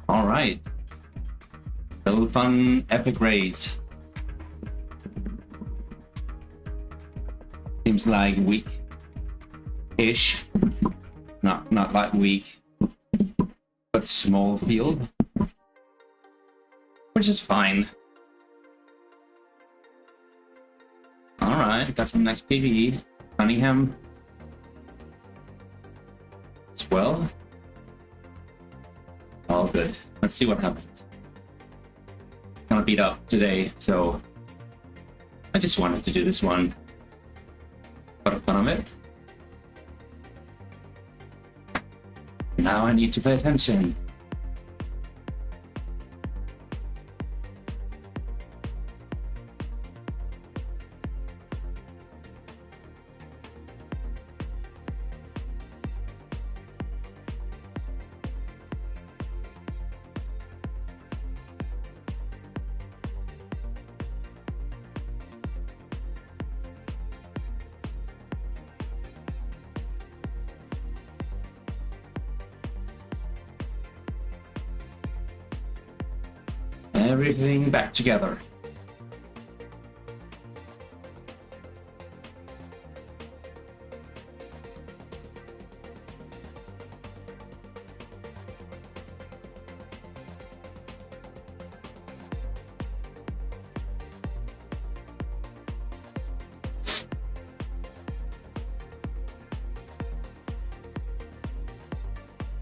All right. A little fun epic race. Seems like weak-ish. Not like weak, but small field. Which is fine. All right, got some nice PvE. Cunningham. As well. All good. Let's see what happens. Gonna beat up today, so I just wanted to do this one. For fun of it. Now I need to pay attention. Everything back together.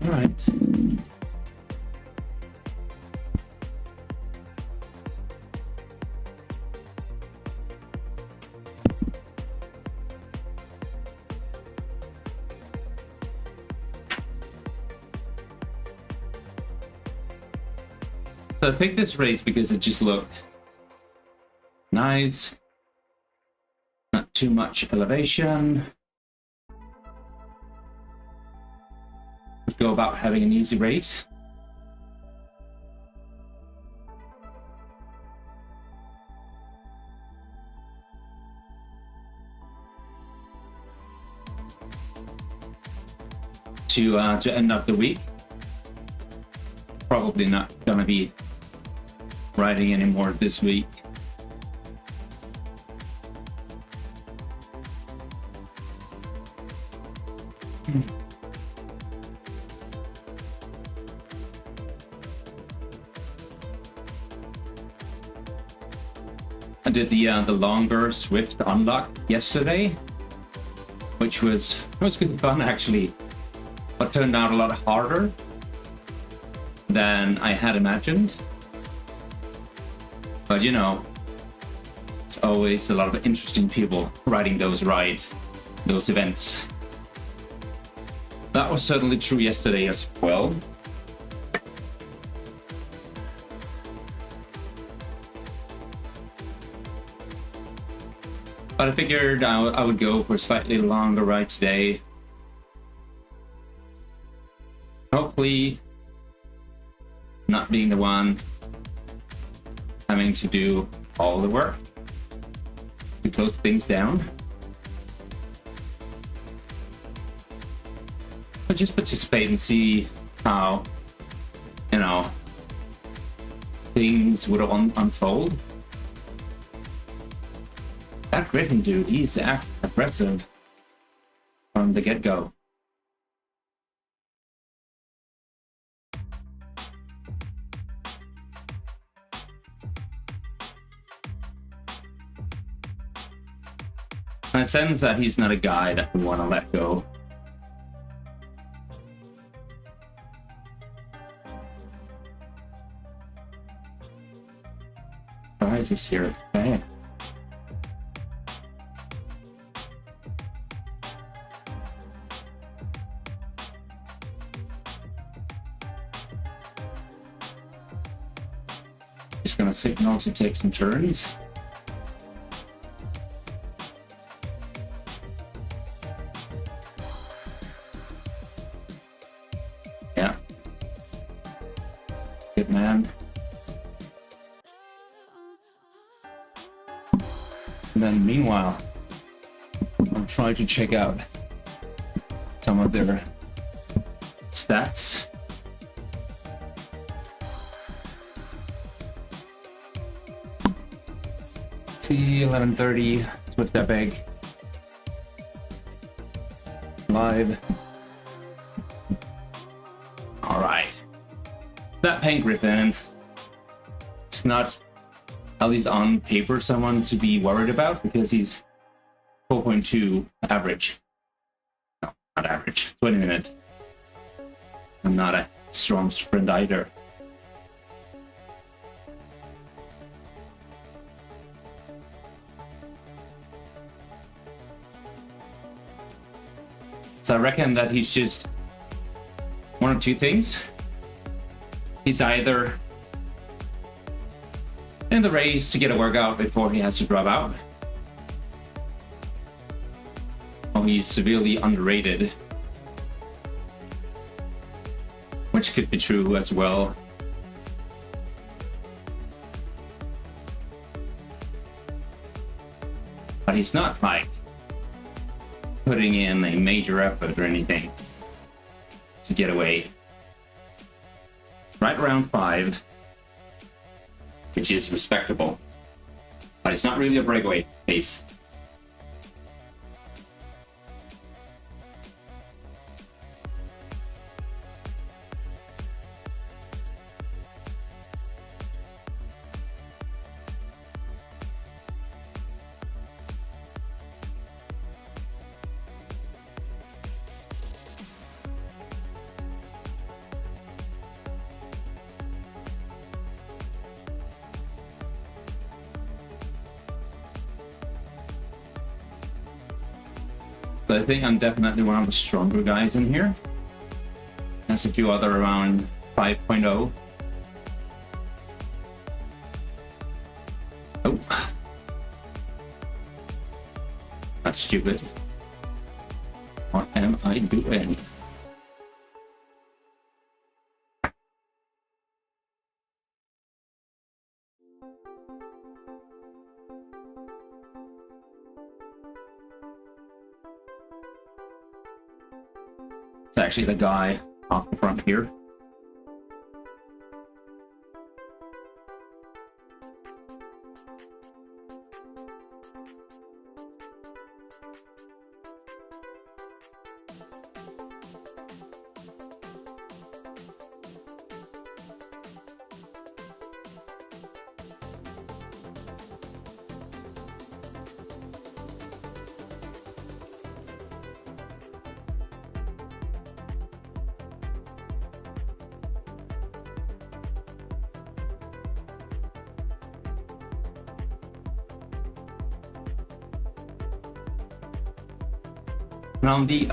All right. So I picked this race because it just looked nice, not too much elevation. Go about having an easy race. To end up the week. Probably not gonna be riding anymore this week. I did the longer Zwift unlock yesterday, which was good fun actually, but turned out a lot harder than I had imagined. But you know, it's always a lot of interesting people riding those rides, those events. That was certainly true yesterday as well. But I figured I would go for a slightly longer ride today. Hopefully not being the one having to do all the work to close things down. But just participate and see how, you know, things would unfold. That Griffin dude, he's aggressive from the get-go. I sense that he's not a guy that we want to let go. Why is this here? Okay. Just gonna signal to take some turns. Yeah. it, man. And then meanwhile, I'm trying to check out some of their stats. See, 11:30, Zwift Epic. Live. Alright. That paint Griffin. It's not, at least on paper, someone to be worried about because he's 4.2 average. No, not average. 20 minute. I'm not a strong sprint either. So I reckon that he's just one of two things. He's either in the race to get a workout before he has to drop out, or he's severely underrated, which could be true as well. But he's not like putting in a major effort or anything to get away. Right around 5, which is respectable, but it's not really a breakaway pace. So I think I'm definitely one of the stronger guys in here. There's a few other around 5.0. Oh. That's stupid. What am I doing? It's actually the guy off the front here.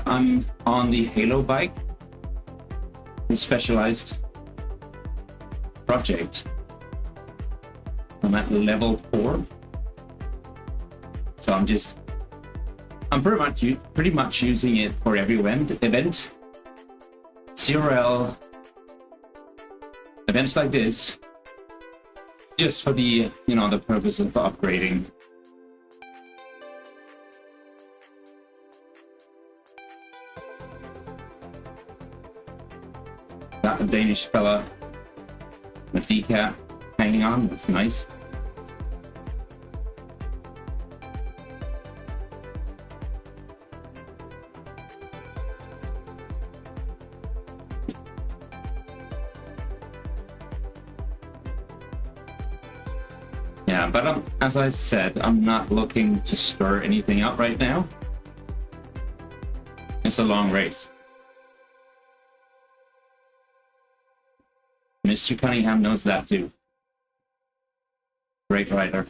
I'm on the Halo bike, the specialized project. I'm at level 4, so I'm pretty much using it for every event, CRL, events like this, just for the the purpose of upgrading. Got the Danish fella with decap hanging on. That's nice. Yeah, but as I said, I'm not looking to stir anything up right now. It's a long race. Mr. Cunningham knows that too. Great rider.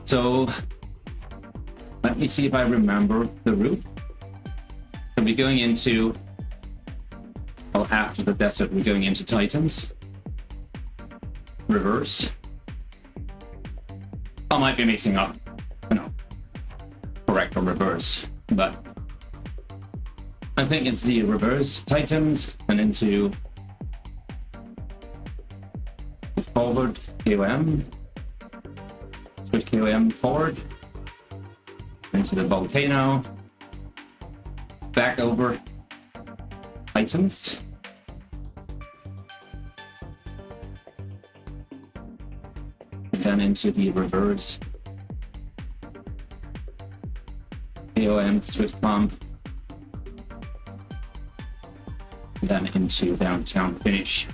So let me see if I remember the route. So we're going into, well, after the desert, we're going into Titans. Reverse. I might be mixing up, correct or reverse, but I think it's the reverse Titans and into the forward KOM, switch KOM forward, into the volcano, back over Titans. Then into the reverse KOM Swift Bomb, then into downtown finish.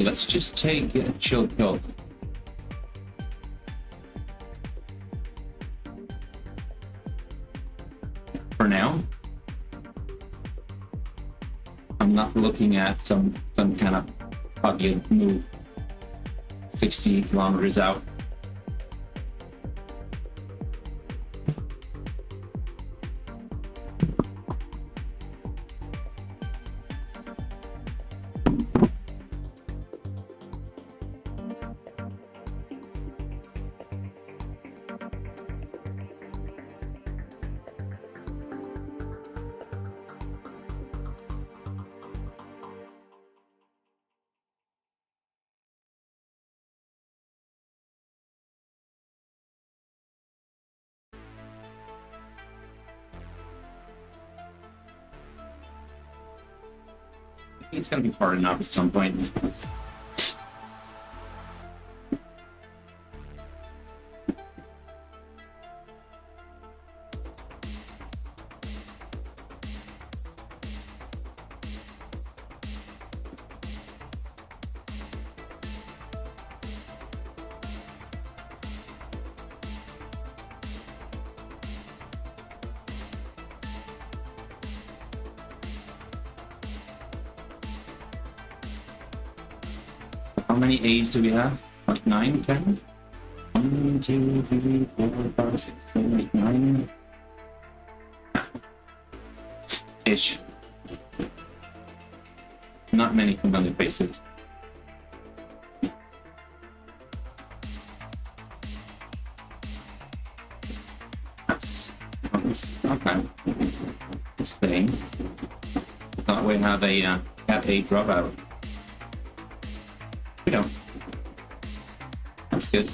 Let's just take a chill pill. For now, I'm not looking at some kind of buggy move 60 kilometers out. It's gonna be hard enough at some point. How many A's do we have? Like 9, 10? 1, 2, 3, 4, 5, 6, 7, 8, 9. Ish. Not many familiar faces. That's okay. This thing. I thought we have a cat A dropout. We don't. That's good.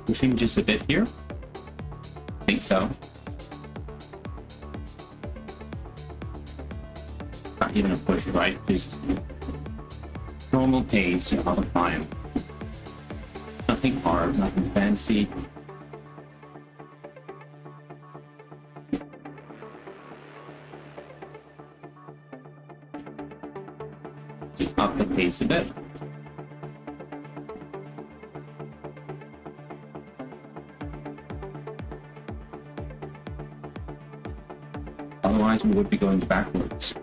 Pushing just a bit here. I think so. Not even a push, right? Just normal pace all the time. Nothing hard, nothing fancy. Just up the pace a bit. Otherwise, we would be going backwards.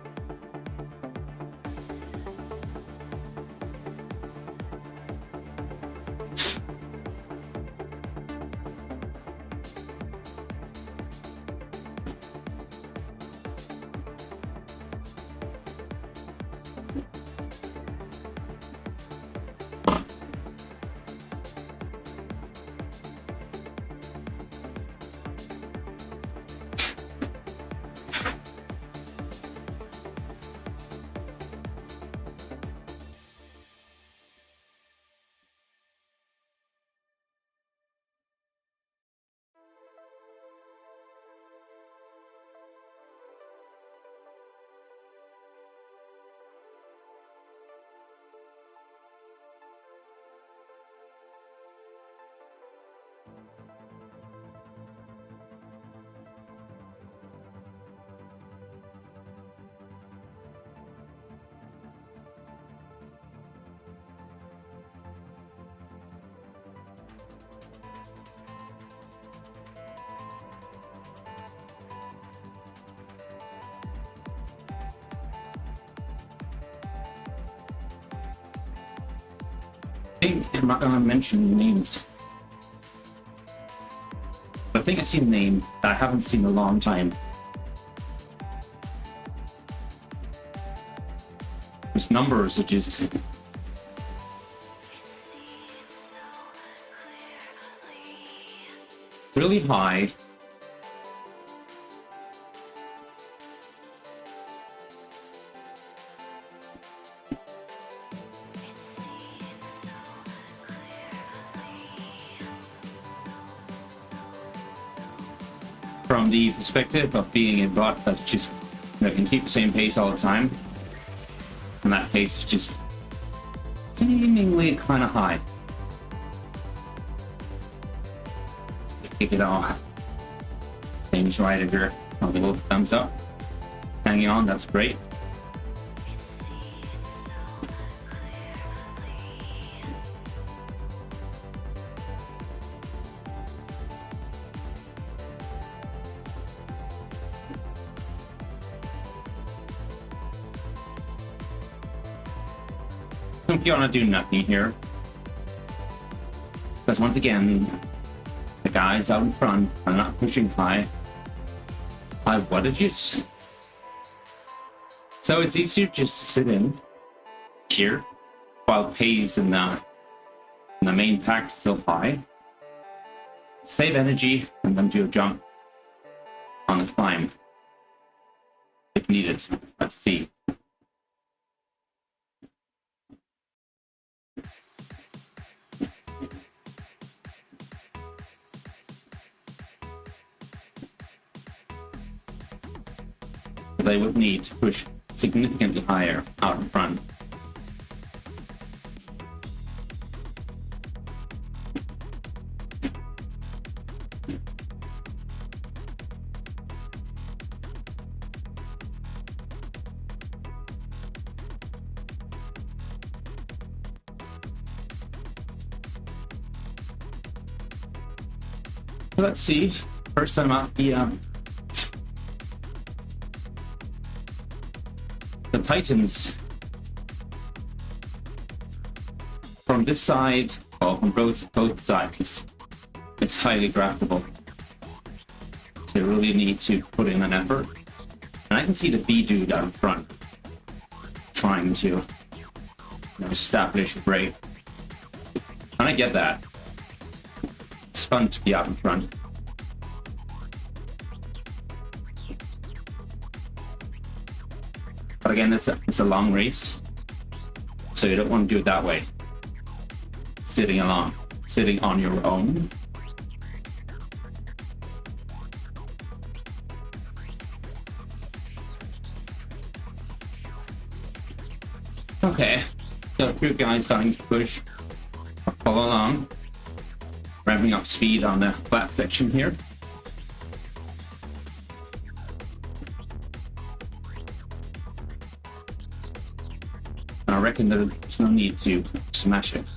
think I'm not going to mention names. But I think I see a name that I haven't seen in a long time. His numbers are just really high. From the perspective of being a bot that just can keep the same pace all the time, and that pace is just seemingly kind of high. Kick it off. Things right if you're a little thumbs up. Hanging on, that's great. I think you want to do nothing here, because once again, the guys out in front are not pushing high wattages. So it's easier just to sit in here while pace in the main pack is still high. Save energy and then do a jump on the climb if needed. Let's see. They would need to push significantly higher out in front. Let's see. First time out the Titans. From this side, or from both sides, it's highly draftable. So you really need to put in an effort. And I can see the B dude out in front trying to establish a break. And I get that. It's fun to be out in front. But again, it's a long race, so you don't want to do it that way. Sitting on your own. Okay, so a few guys starting to push, follow along, ramping up speed on the flat section here. I reckon there's no need to smash it.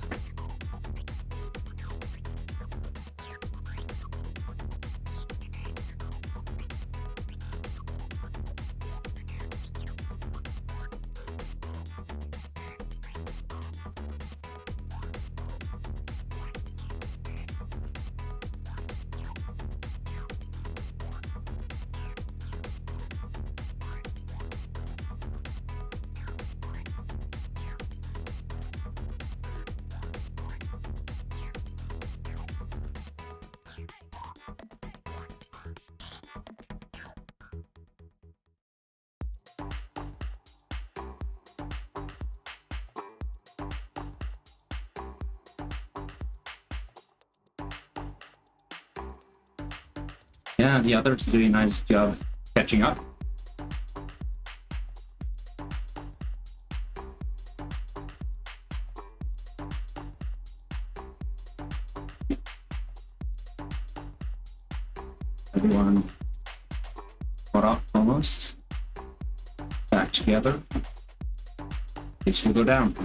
Yeah, the others doing a nice job catching up. Everyone caught up almost. Back together. This will go down.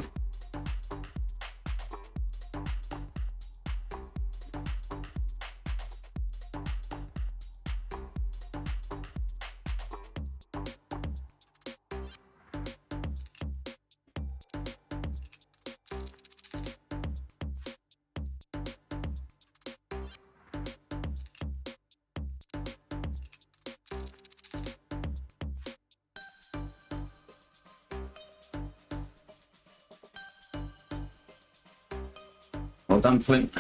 Well done, Flint.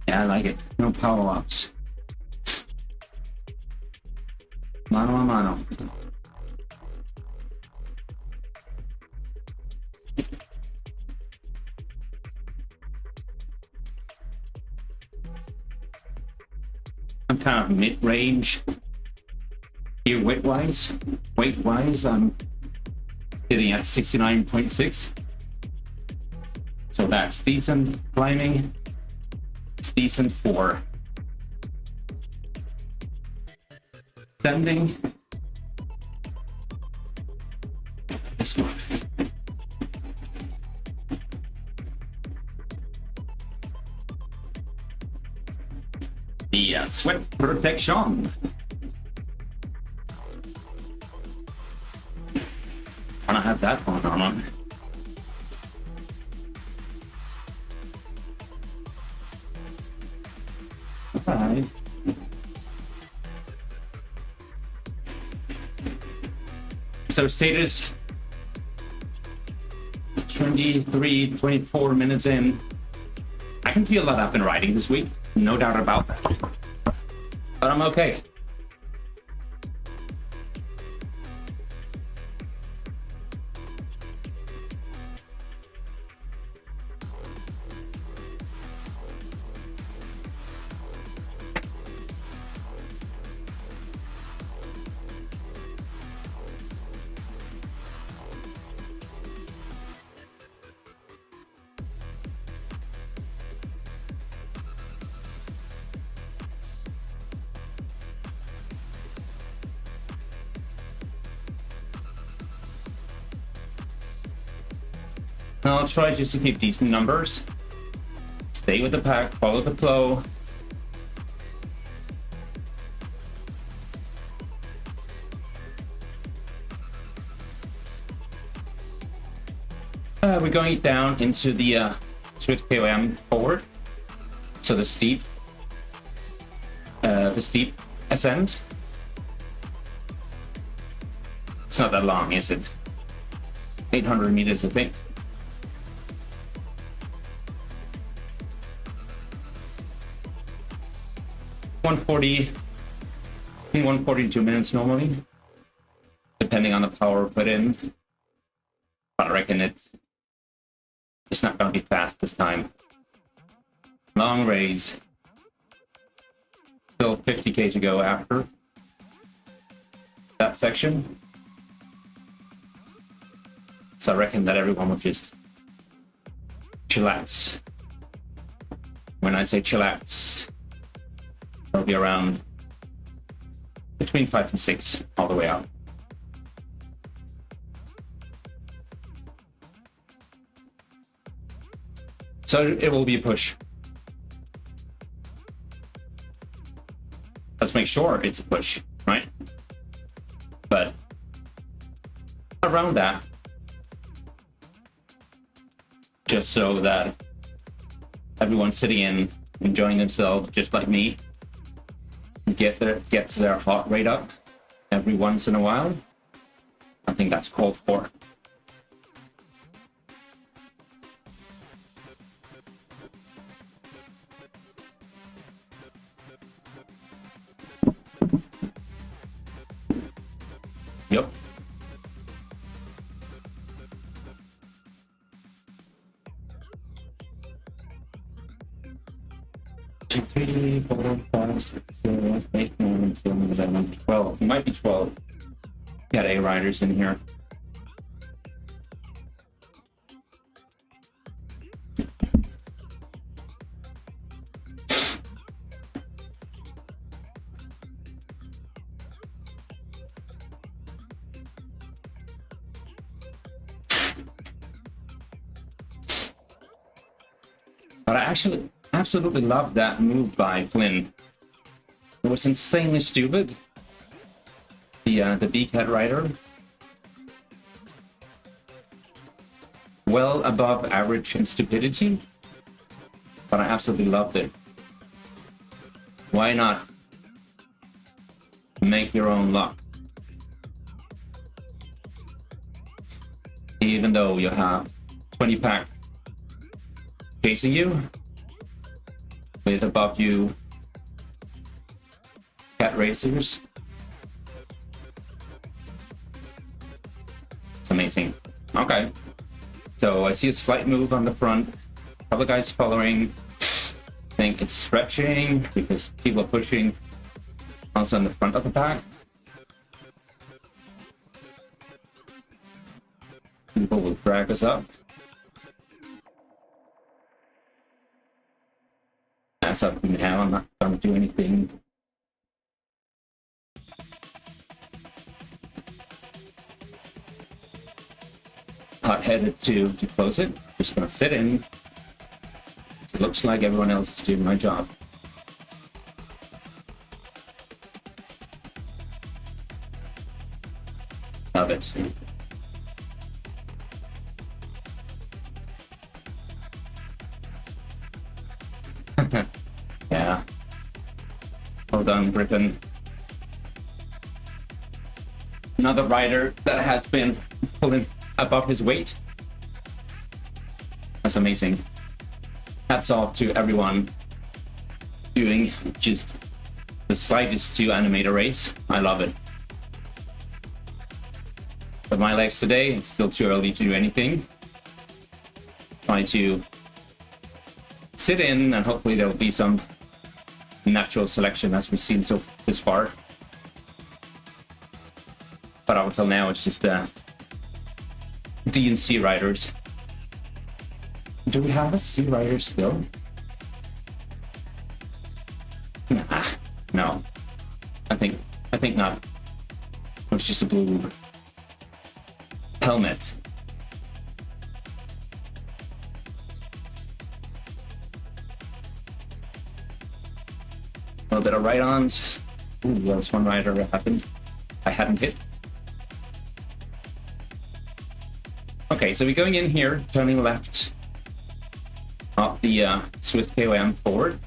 Yeah, I like it. No power-ups. Mano a mano. I'm kind of mid-range here weight-wise. Weight-wise, I'm sitting at 69.6. So that's decent climbing. It's decent for descending. This one. The Zwift protection. Wanna have that one on. Alright. So status 24 minutes in. I can feel that I've been riding this week, no doubt about that. But I'm okay. I'll try just to keep decent numbers. Stay with the pack, follow the flow. We're going down into the Zwift KOM forward. So the steep ascent. It's not that long, is it? 800 meters, I think. In 142 minutes normally, depending on the power put in. But I reckon it's not going to be fast this time. Long race. Still 50k to go after that section. So I reckon that everyone will just chillax. When I say chillax, it'll be around between 5 and 6 all the way out. So it will be a push. Let's make sure it's a push, right? But around that, just so that everyone's sitting in, enjoying themselves just like me, gets their heart rate up every once in a while. I think that's called for. Yep. 2, 3, 4, 5, 6, 7, 8, 9, 10, 11, 12. It might be 12. Got A riders in here. But I actually absolutely love that move by Flynn. It was insanely stupid. The B-Cat rider. Well above average in stupidity. But I absolutely loved it. Why not make your own luck? Even though you have 20 pack chasing you with above you cat racers. It's amazing. Okay. So I see a slight move on the front. A couple guys following. I think it's stretching because people are pushing also in the front of the pack. People will drag us up. That's up now. I'm not going to do anything. Hot-headed to close it. Just going to sit in. It looks like everyone else is doing my job. Love it. Yeah. Hold on, Griffin. Another rider that has been pulling above his weight. That's amazing. Hats off to everyone doing just the slightest to animate a race. I love it. But my legs today, it's still too early to do anything. Try to sit in and hopefully there'll be some natural selection as we've seen so this far. But up until now, it's just D and C riders. Do we have a C rider still? Nah, no. I think not. It's just a blue helmet. A little bit of right-ons. Ooh, there was one rider I hadn't hit. Okay, so we're going in here, turning left off the Zwift KOM forward.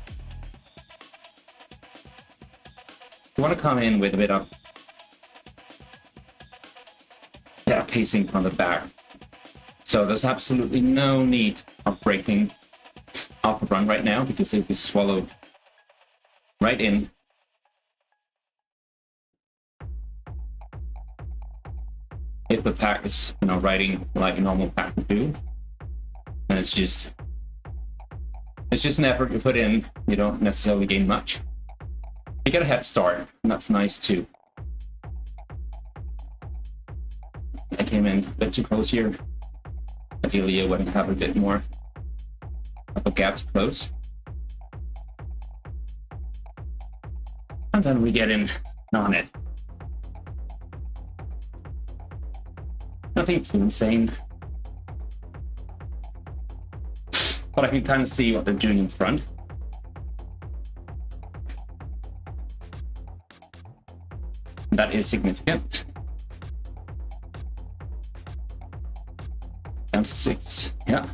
You want to come in with a bit of pacing on the back. So there's absolutely no need of braking off the run right now because it'll be swallowed right in. If the pack is, riding like a normal pack would do, and it's just an effort you put in. You don't necessarily gain much. You get a head start, and that's nice too. I came in a bit too close here. Ideally, I would have a bit more of a gap to close. And then we get in on it. Nothing too insane. But I can kind of see what they're doing in front. That is significant. Down to 6. Yeah.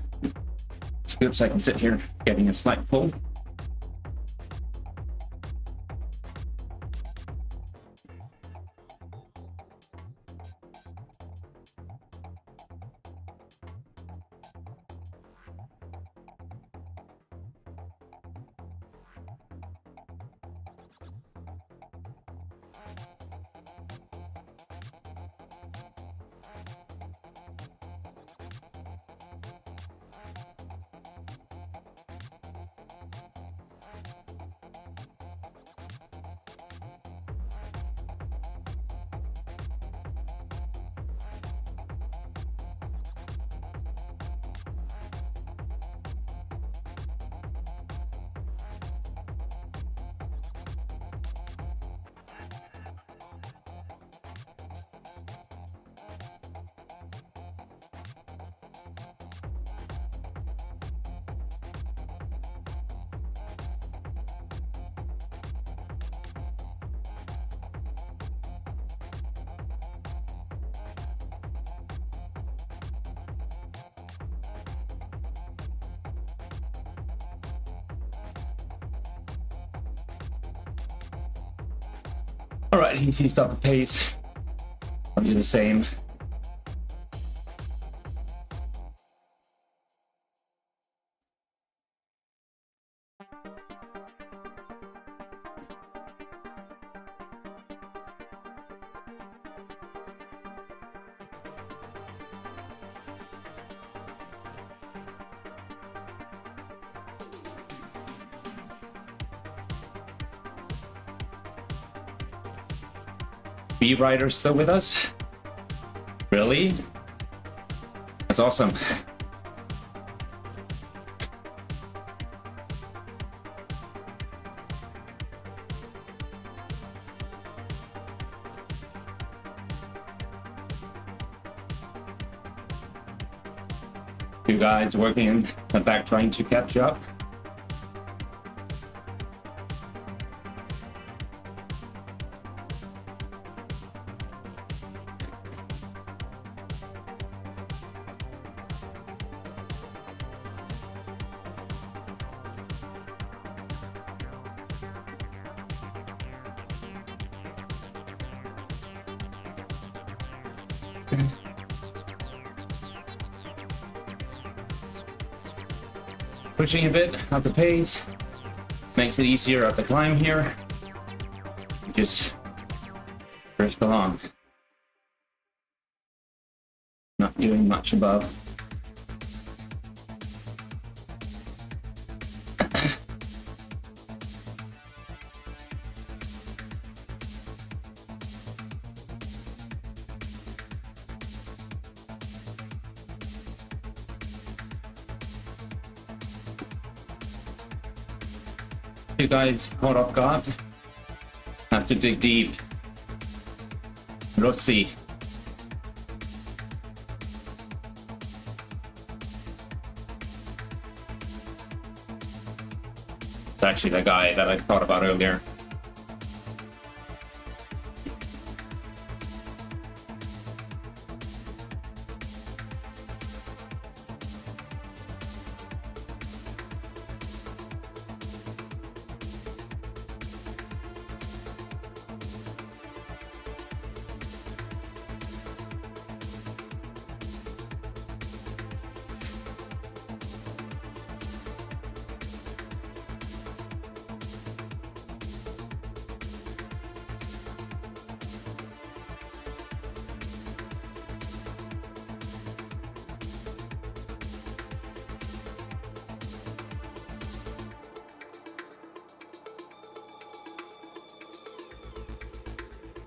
It's good so I can sit here getting a slight pull. Alright, he's eased up the pace. I'll do the same. B rider still with us? Really? That's awesome. You guys working in the back trying to catch up. Pushing a bit up the pace makes it easier up the climb here. Just burst along. Not doing much above. You guys caught off guard. Have to dig deep. Let's see. It's actually the guy that I thought about earlier.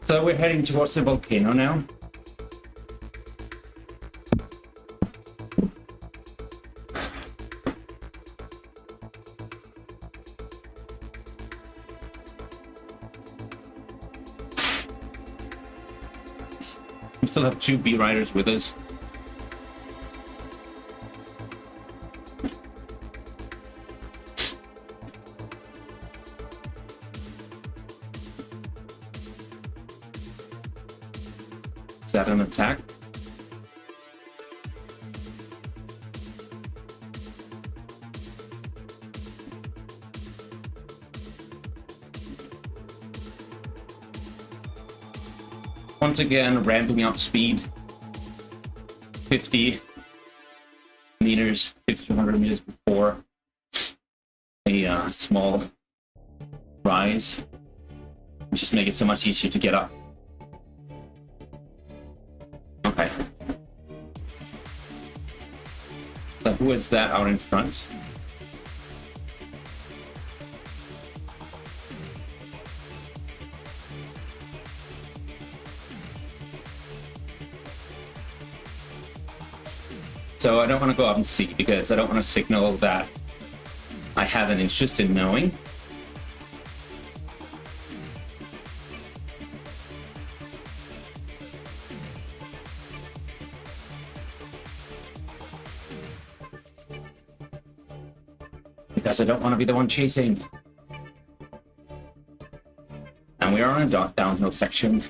So we're heading towards the volcano now. We still have 2 B riders with us. Is that an attack? Once again, ramping up speed. 50 meters, 1,500 meters before a small rise. Just make it so much easier to get up. Okay. So who is that out in front? So I don't want to go up and see because I don't want to signal that I have an interest in knowing. Because I don't want to be the one chasing. And we are on a downhill section.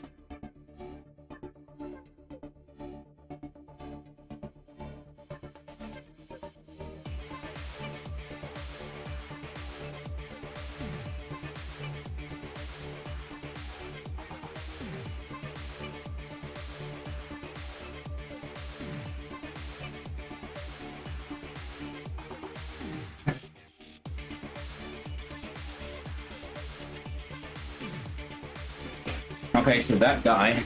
Okay, so that guy.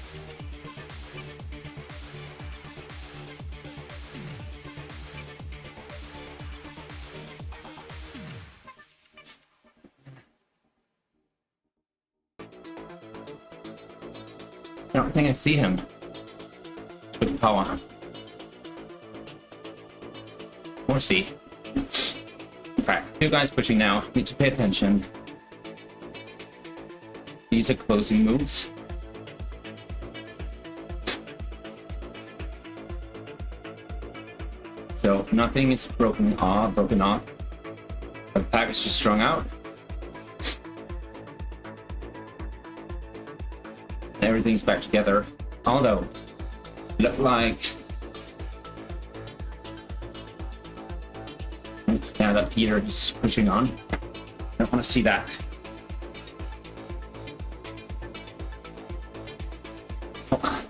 I don't think I see him with power. Or see. Alright, two guys pushing now. Need to pay attention. These are closing moves. So nothing is broken off. The pack is just strung out. Everything's back together. Although, look like now that Peter is pushing on. I don't want to see that. Oh.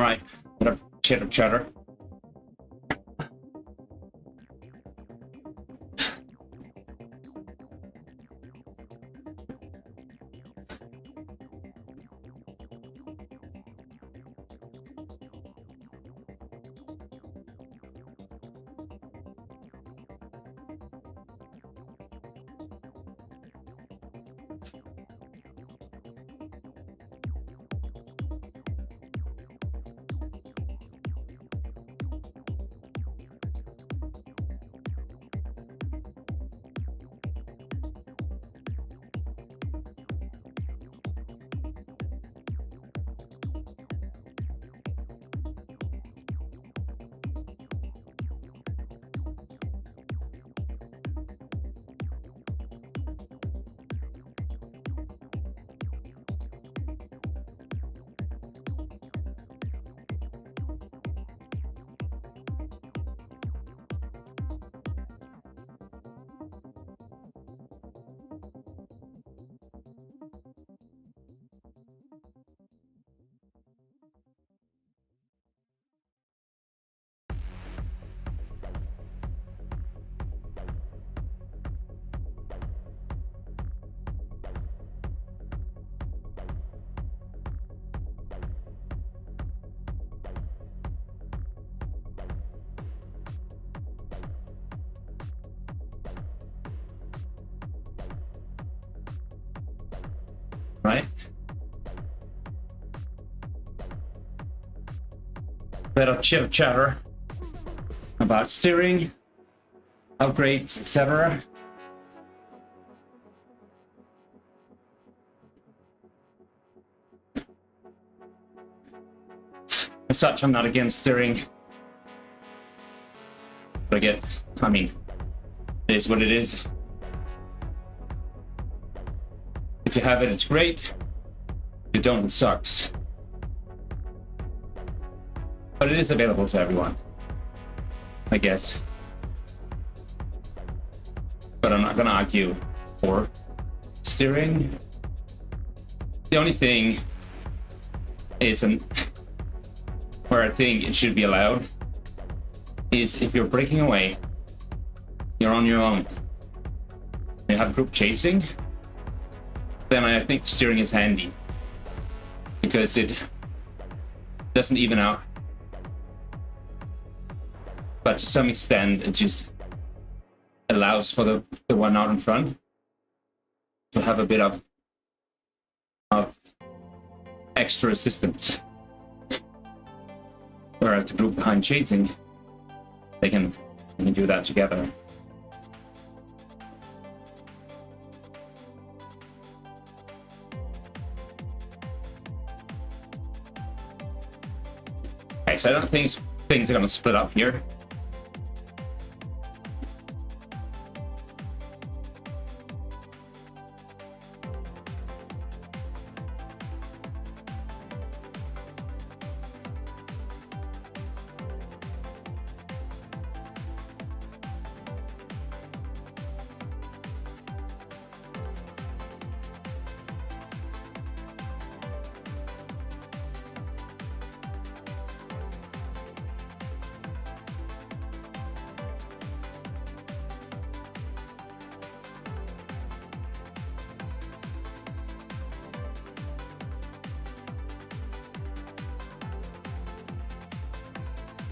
right. Chitter chatter. Right? Bit of chitter chatter about steering, upgrades, etc. As such, I'm not against steering. But I mean, it is what it is. If you have it, it's great. If you don't, it sucks. But it is available to everyone, I guess. But I'm not gonna argue for steering. The only thing is, where I think it should be allowed, is if you're breaking away, you're on your own, you have group chasing, then I think steering is handy, because it doesn't even out. But to some extent, it just allows for the one out in front to have a bit of extra assistance. Whereas the group behind chasing, they can do that together. Okay, so I don't think things are going to split up here.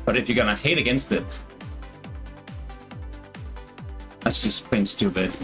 But if you're gonna hate against it, that's just plain stupid.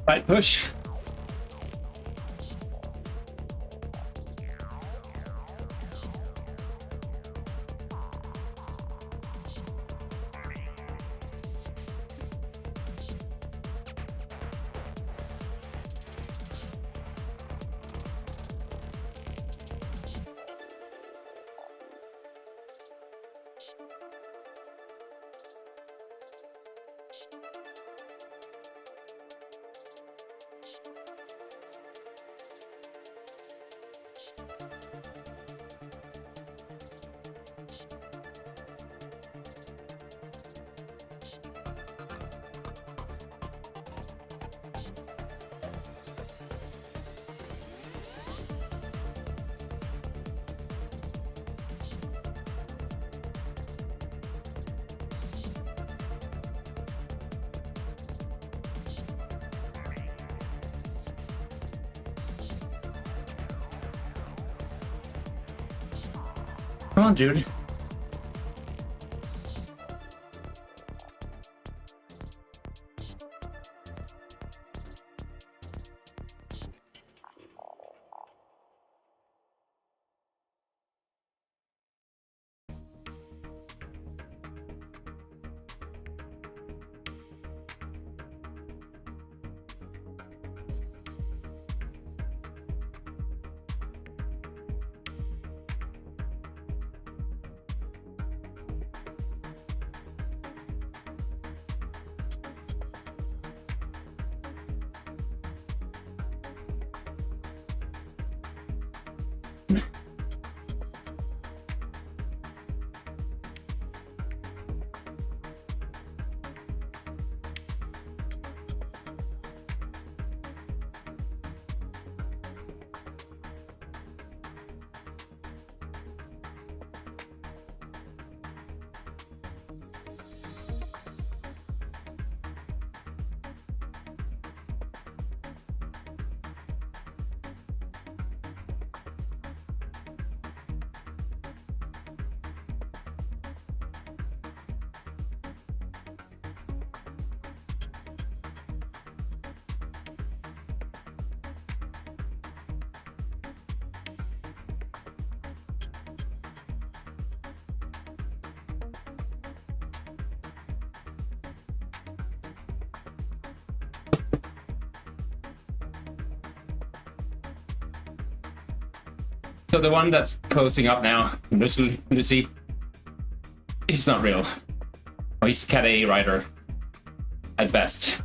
Right push. Come on, dude. So the one that's closing up now, Lucy, he's not real. Well, he's a Cat A rider at best.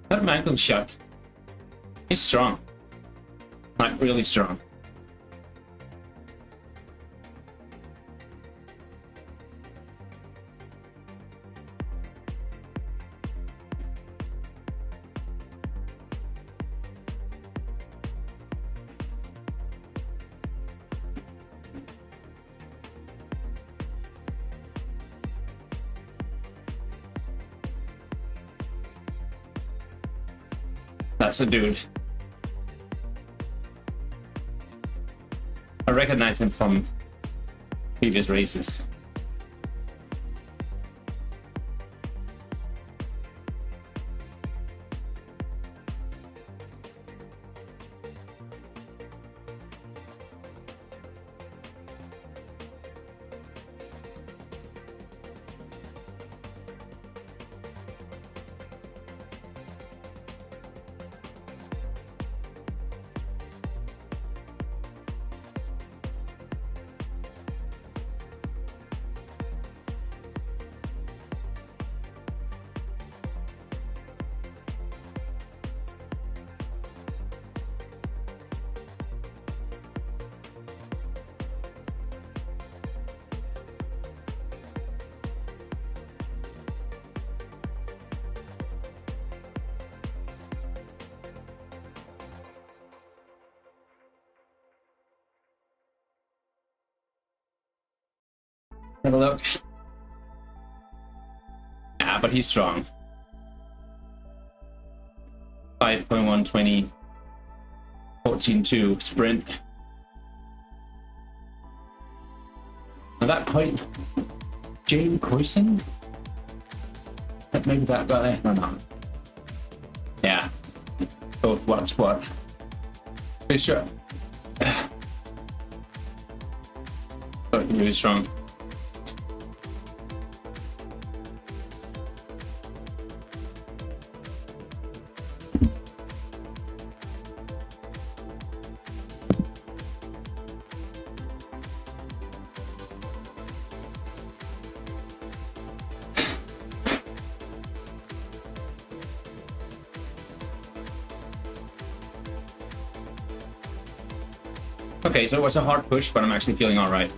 That ankle shot is strong, like really strong. That's a dude. I recognize him from previous races. Have a look. Yeah, but he's strong. 5.120, 14.2 sprint. Now that quite Jay Croyson? Maybe that guy? I don't know. Yeah. Both what squad. Fisher. But really strong. Okay, so it was a hard push, but I'm actually feeling all right.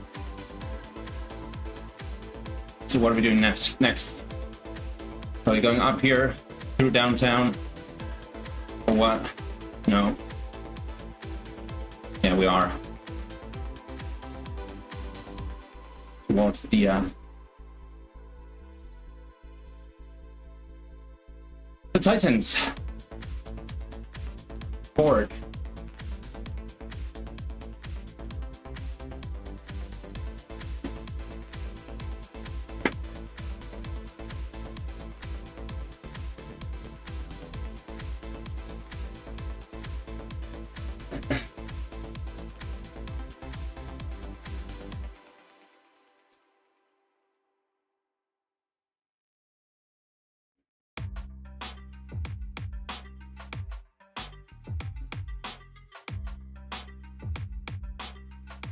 So what are we doing next? Are we going up here through downtown or what? No. Yeah, we are. Towards the Titans. Forward.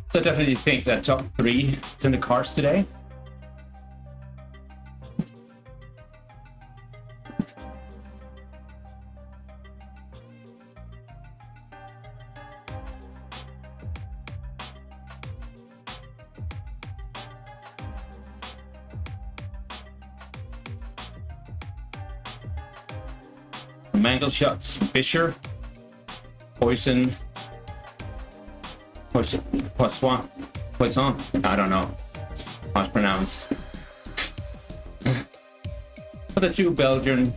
So I definitely think that top 3 is in the cards today. Mangle shots, Fisher, Poison, Poisson, I don't know how to pronounce. For the 2 Belgian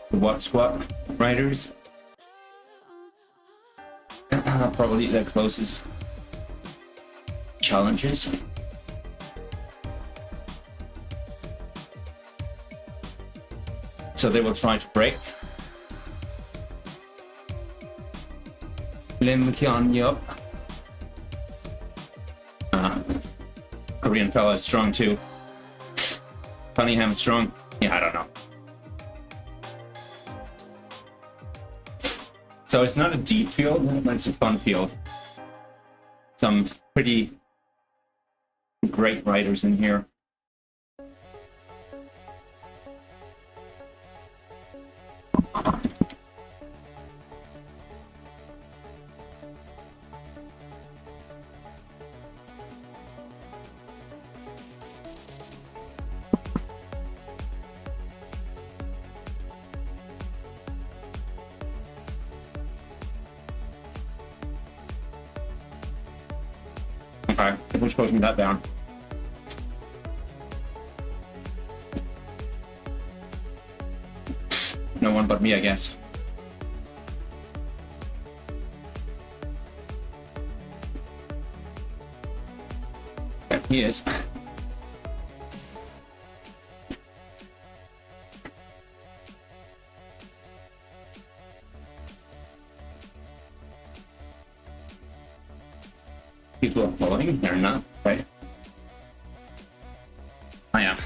what squad riders, probably their closest challenges. So they will try to break. Lim Kian Yup. Korean fella is strong too. Cunningham strong. Yeah, I don't know. So it's not a deep field, but it's a fun field. Some pretty great riders in here. Okay, who's closing that down? No one but me, I guess. Yeah, he is. People are following, they're not, right? I am.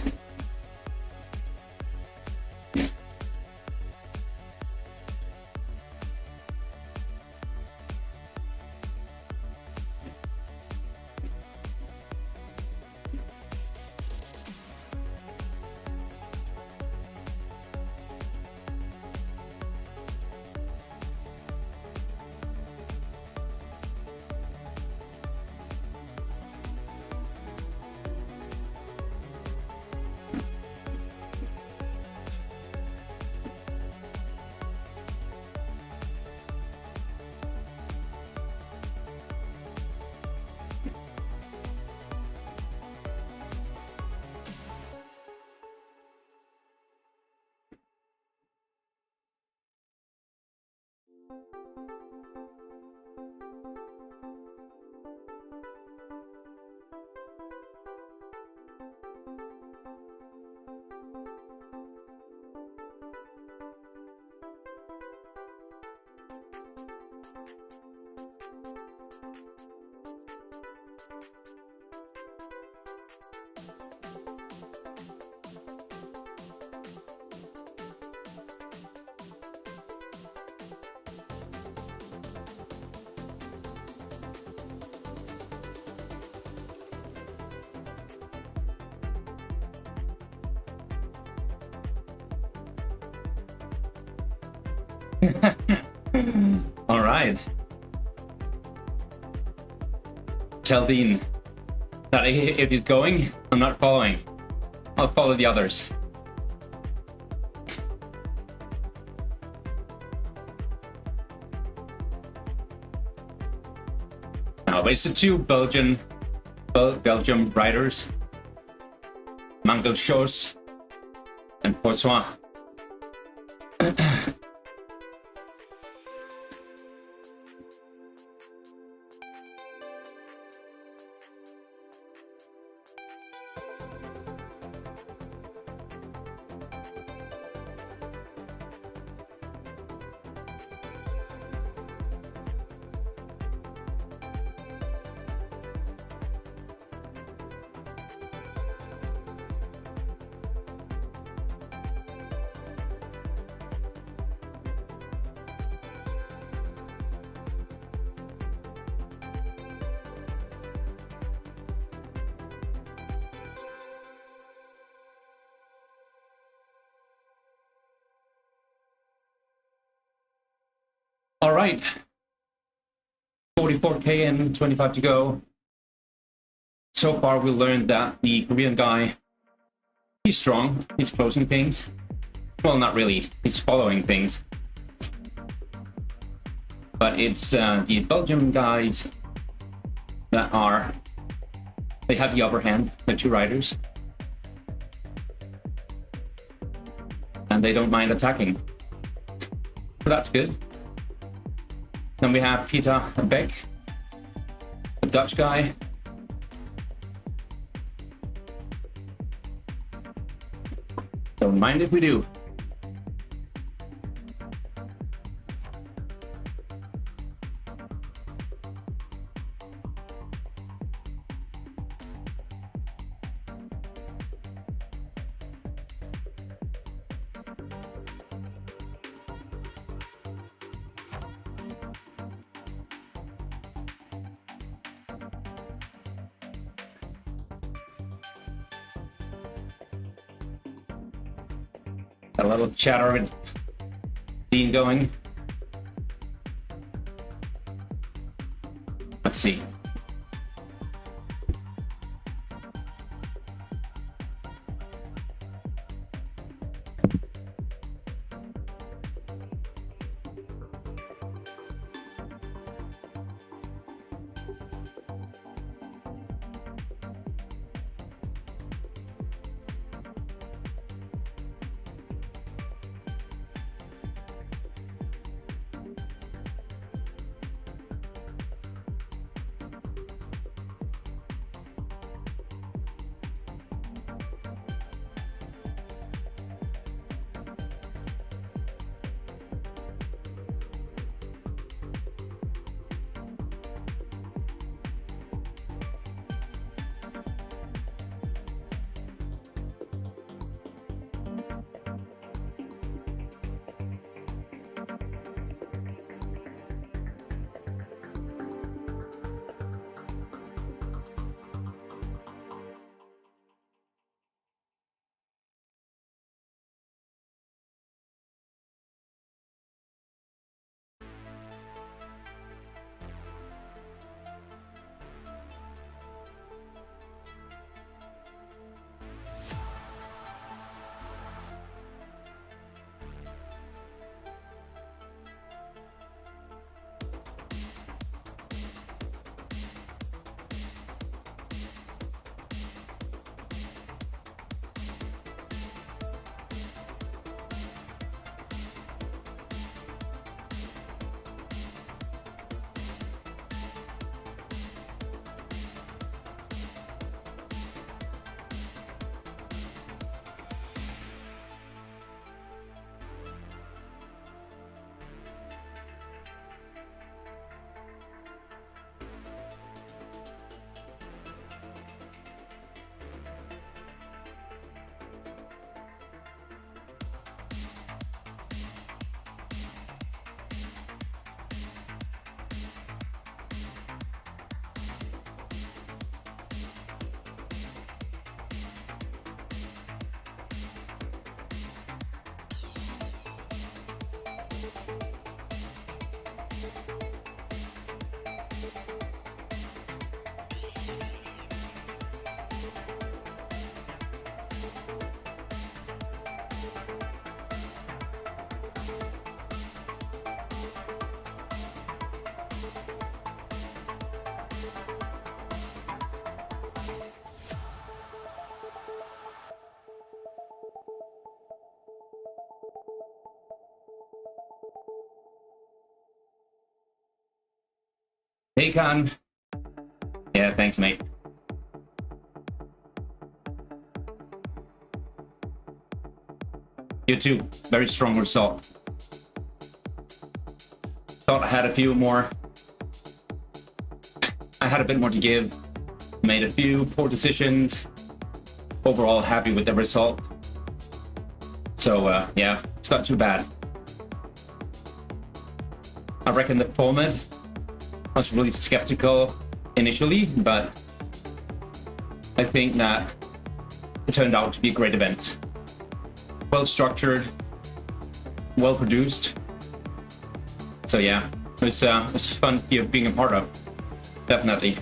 All right. Tell Dean that if he's going, I'm not following. I'll follow the others. But it's the two Belgium riders, Mangelschos and Poisson. All right, 44K and 25 to go. So far, we learned that the Korean guy, he's strong, he's closing things. Well, not really, he's following things. But it's the Belgian guys that they have the upper hand, the two riders. And they don't mind attacking. So that's good. Then we have Peter Beck, the Dutch guy. Don't mind if we do. A little chatter with Dean going. Let's see. Hey, Con. Yeah, thanks, mate. You too. Very strong result. Thought I had a few more. I had a bit more to give. Made a few poor decisions. Overall, happy with the result. So, yeah, it's not too bad. I reckon the format, I was really skeptical initially, but I think that it turned out to be a great event. Well structured, well produced. So yeah, it was fun here being a part of. Definitely.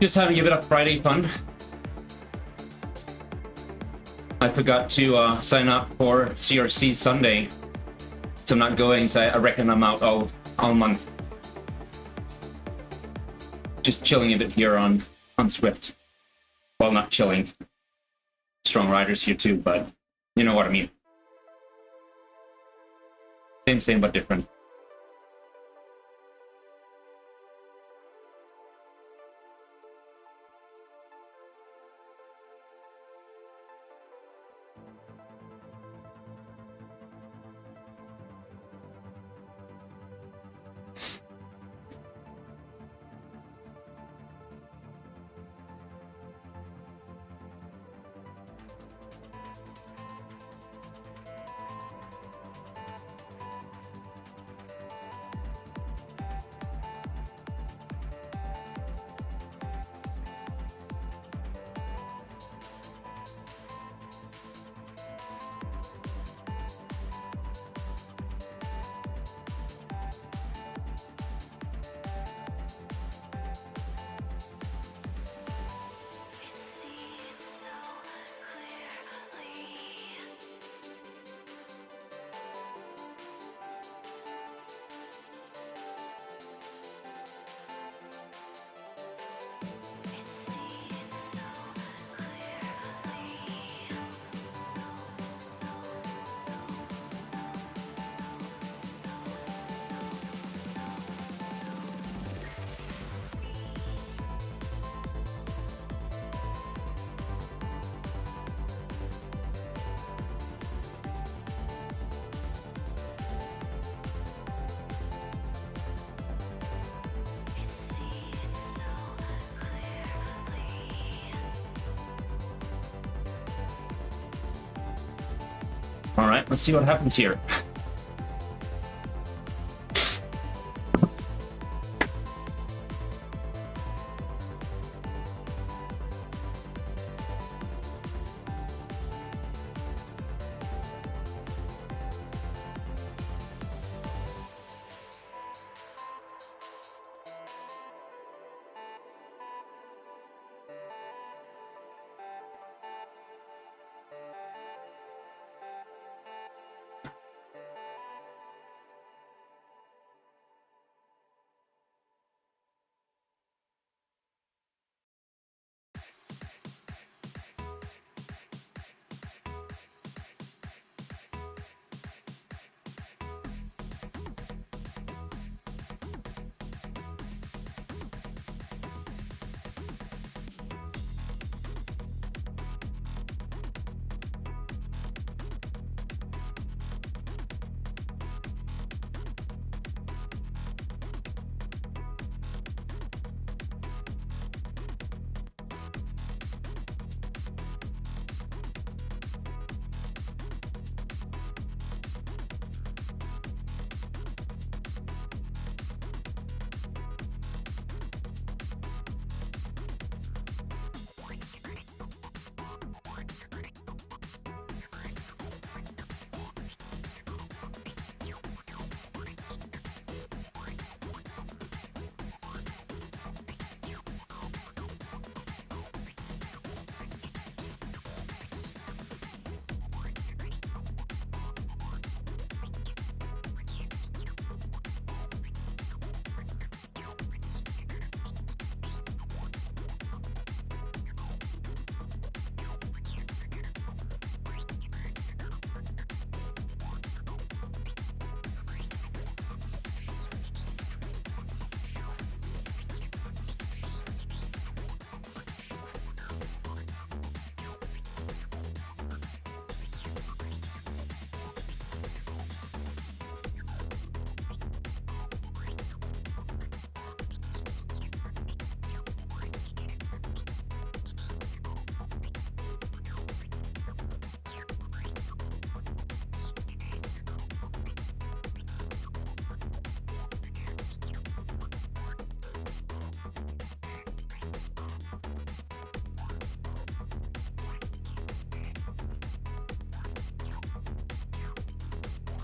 Just having a bit of Friday fun. I forgot to sign up for CRC Sunday, so I'm not going, so I reckon I'm out all month. Just chilling a bit here on Zwift. Well, not chilling. Strong riders here too, but you know what I mean. Same, but different. All right, let's see what happens here.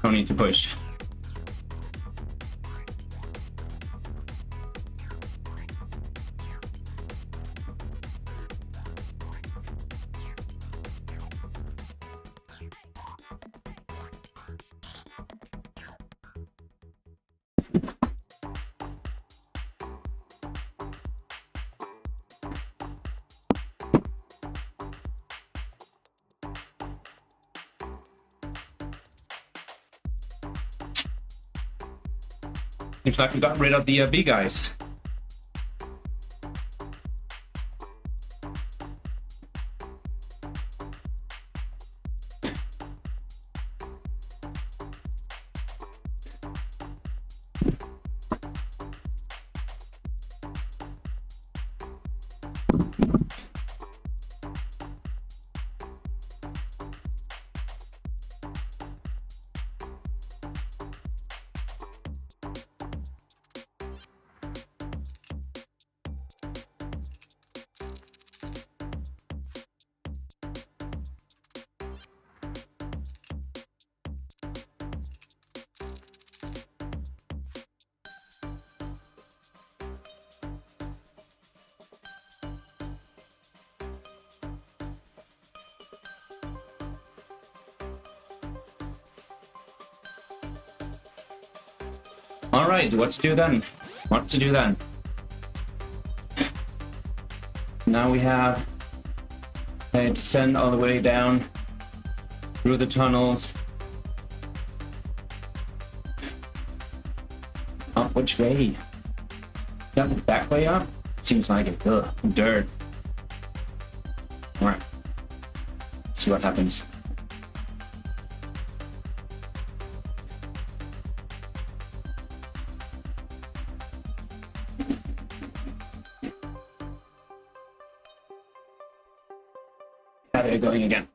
No need to push. Seems like we got rid of the big guys. All right, what to do then? What to do then? Now we have a descend all the way down through the tunnels. Up which way? Is that the back way up? Seems like it. Ugh, dirt. All right. See what happens. How are you going again?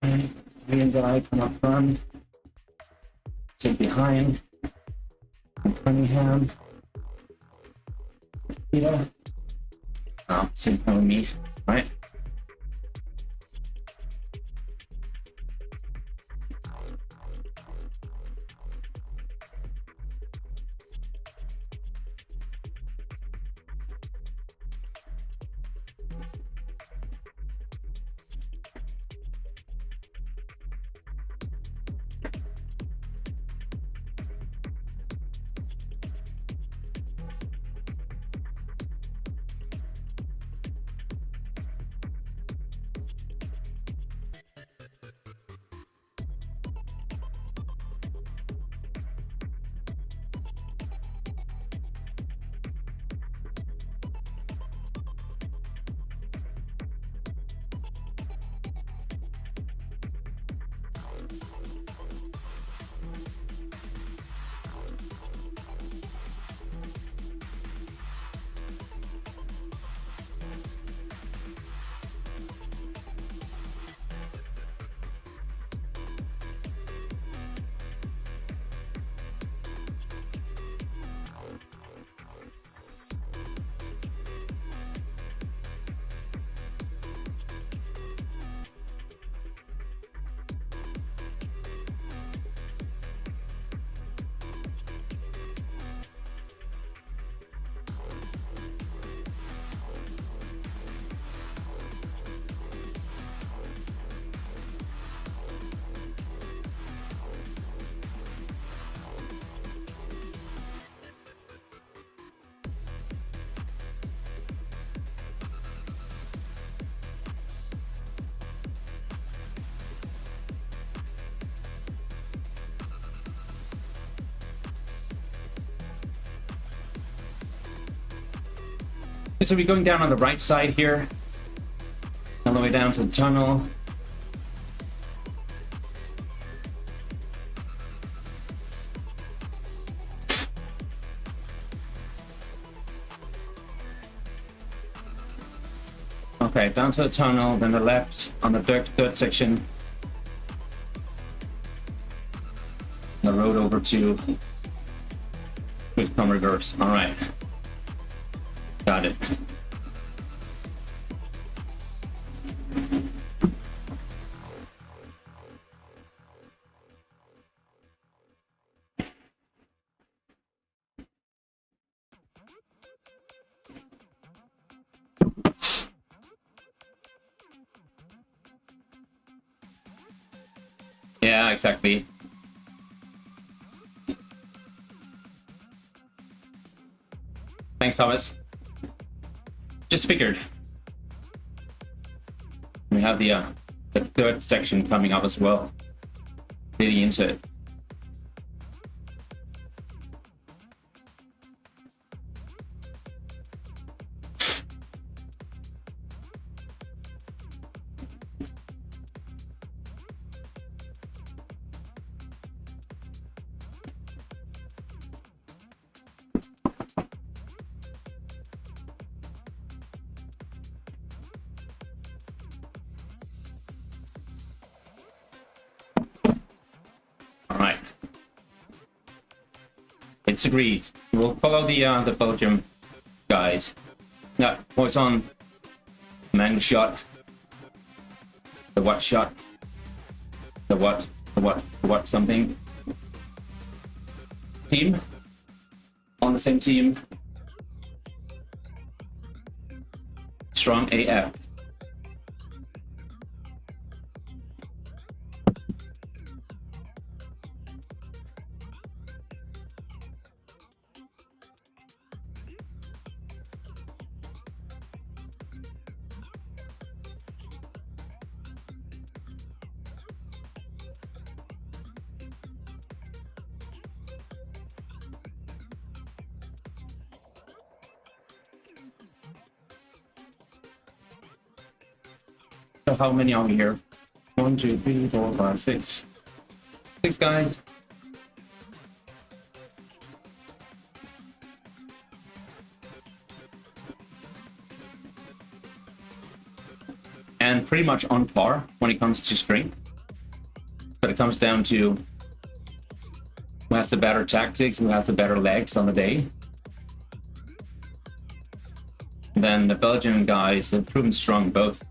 Me and I come up front. Sit behind. Cunningham. Yeah. Oh, same time with me, right? So we're going down on the right side here, all the way down to the tunnel. Okay, down to the tunnel, then the left on the third section. The road over to Quick Come Reverse. All right. Got it. Yeah, exactly. Thanks, Thomas. Just figured. We have the third section coming up as well. Leading into it. All right. It's agreed. We'll follow the Belgium guys. No, what's on? Mangle shot. The what shot? The what? The what? The what something? Team? On the same team. Strong AF. So how many are we here? 1, 2, 3, 4, 5, 6. 6 guys. And pretty much on par when it comes to strength. But it comes down to who has the better tactics, who has the better legs on the day. And then the Belgian guys have proven strong, both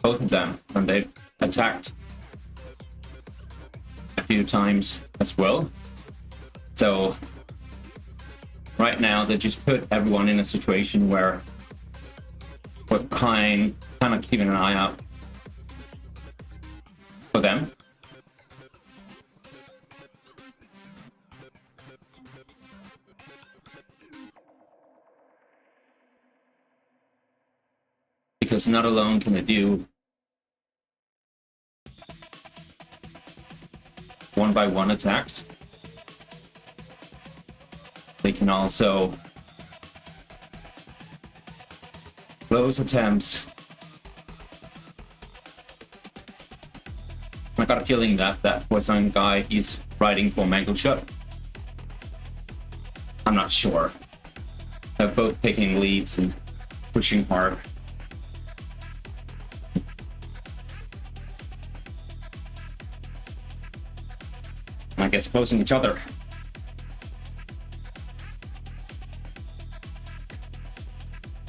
of them, and they've attacked a few times as well. So right now they just put everyone in a situation where we're kind of keeping an eye out for them. Because not alone can they do one-by-one attacks, they can also close attempts. I got a feeling that that was some guy he's riding for Mangle Shot. I'm not sure. They're both taking leads and pushing hard. I guess opposing each other.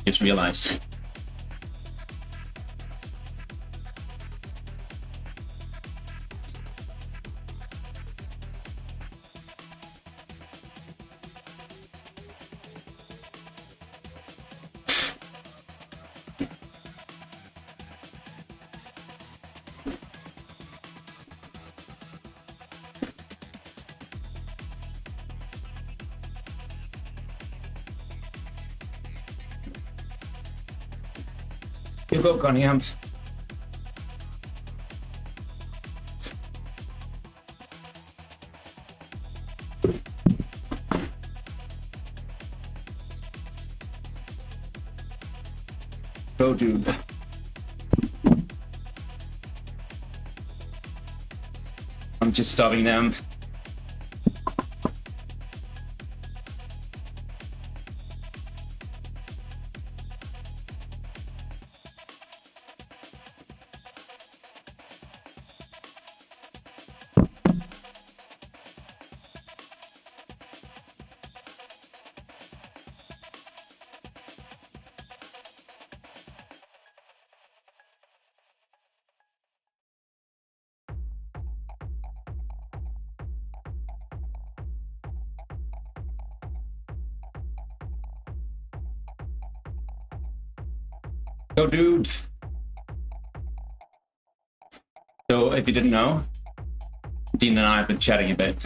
Just realized. You go, Cunningham. Go, dude. I'm just stopping them. Go, dude. So if you didn't know, Dean and I have been chatting a bit.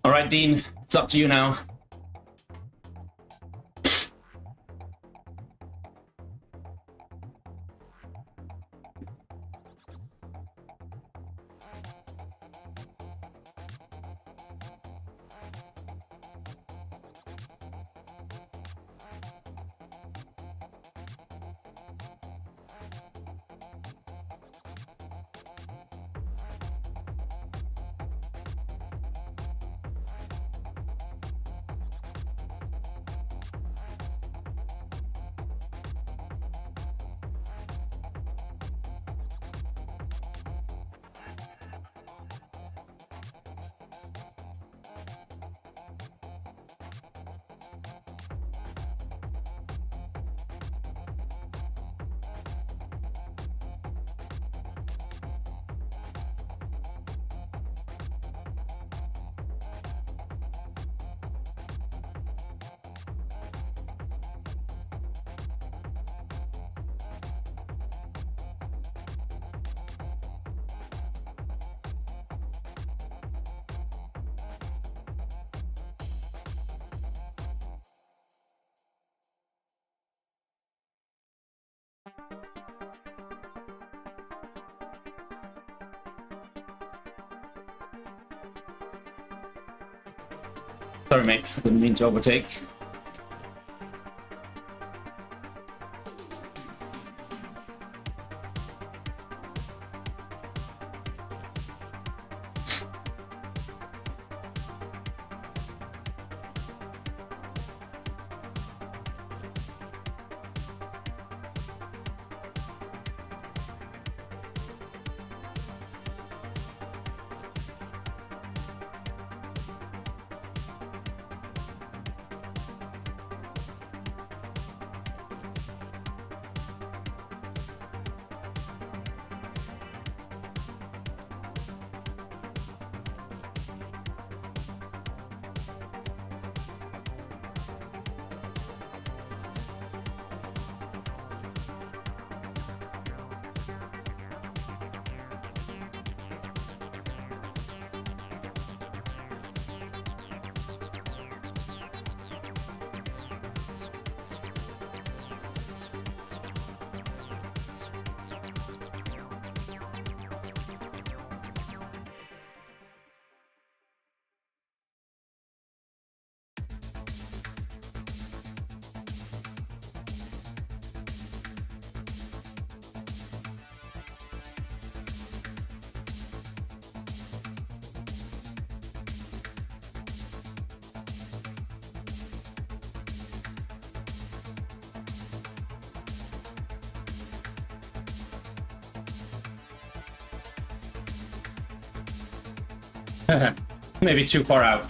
All right, Dean, it's up to you now. Sorry, mate. I didn't mean to overtake. Maybe too far out.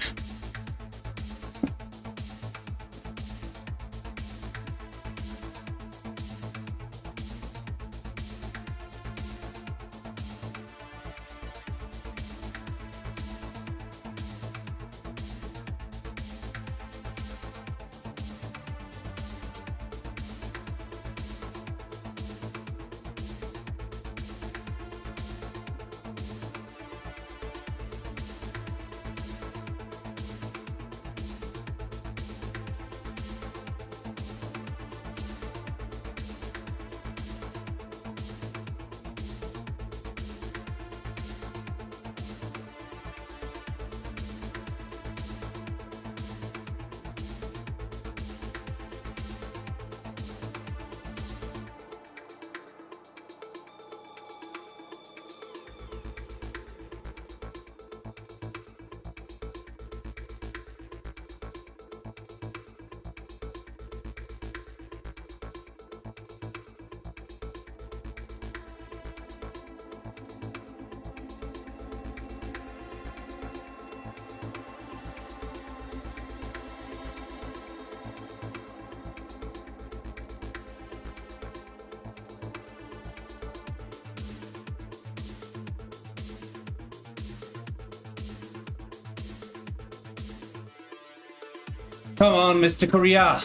Come on, Mr. Korea.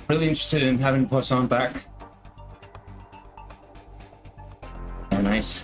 Really interested in having Poisson back. Yeah, nice.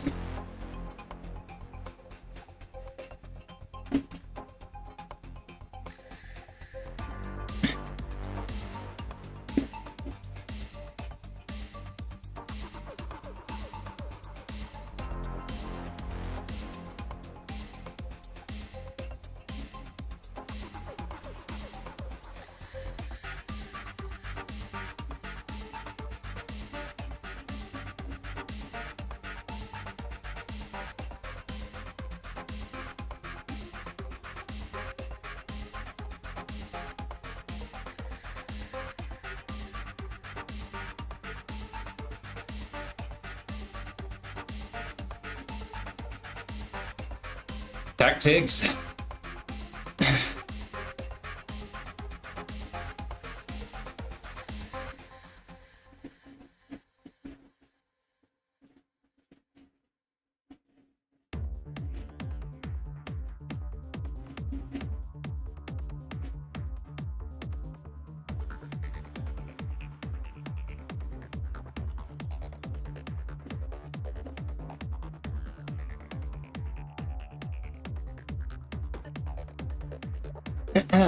Tactics.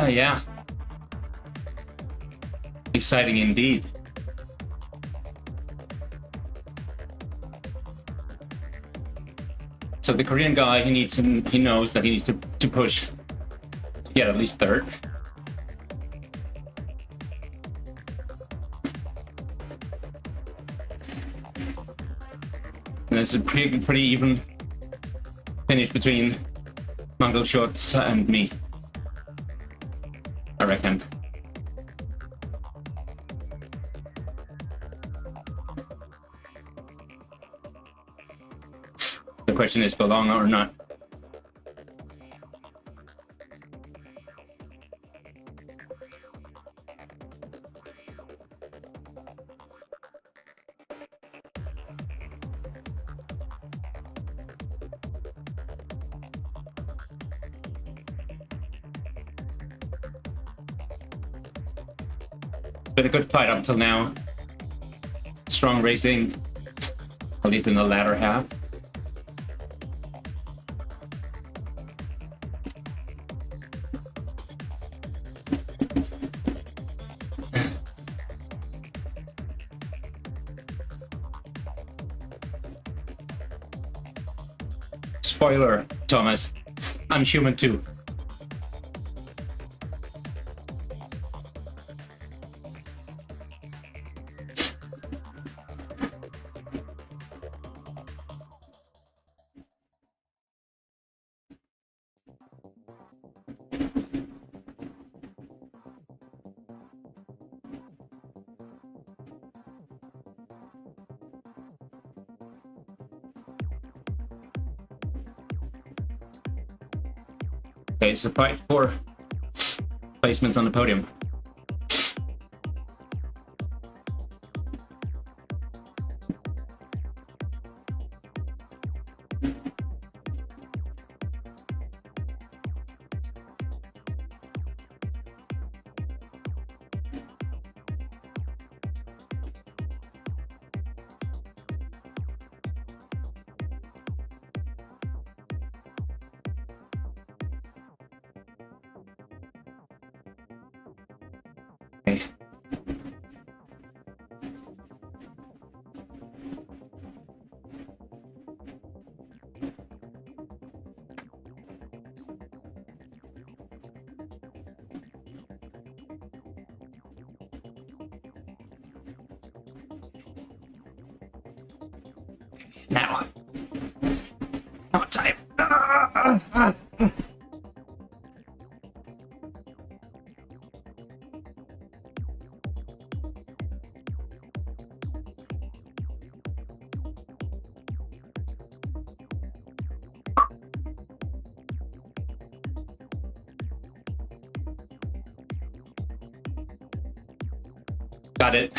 Yeah. Exciting indeed. So the Korean guy, he knows that he needs to push to get at least third. And it's a pretty even finish between Mongol Shots and me, I reckon. The question is, go long or not? Been a good fight up till now. Strong racing, at least in the latter half. Spoiler, Thomas, I'm human too. Okay, so fight for placements on the podium. Okay. Now time. Got it.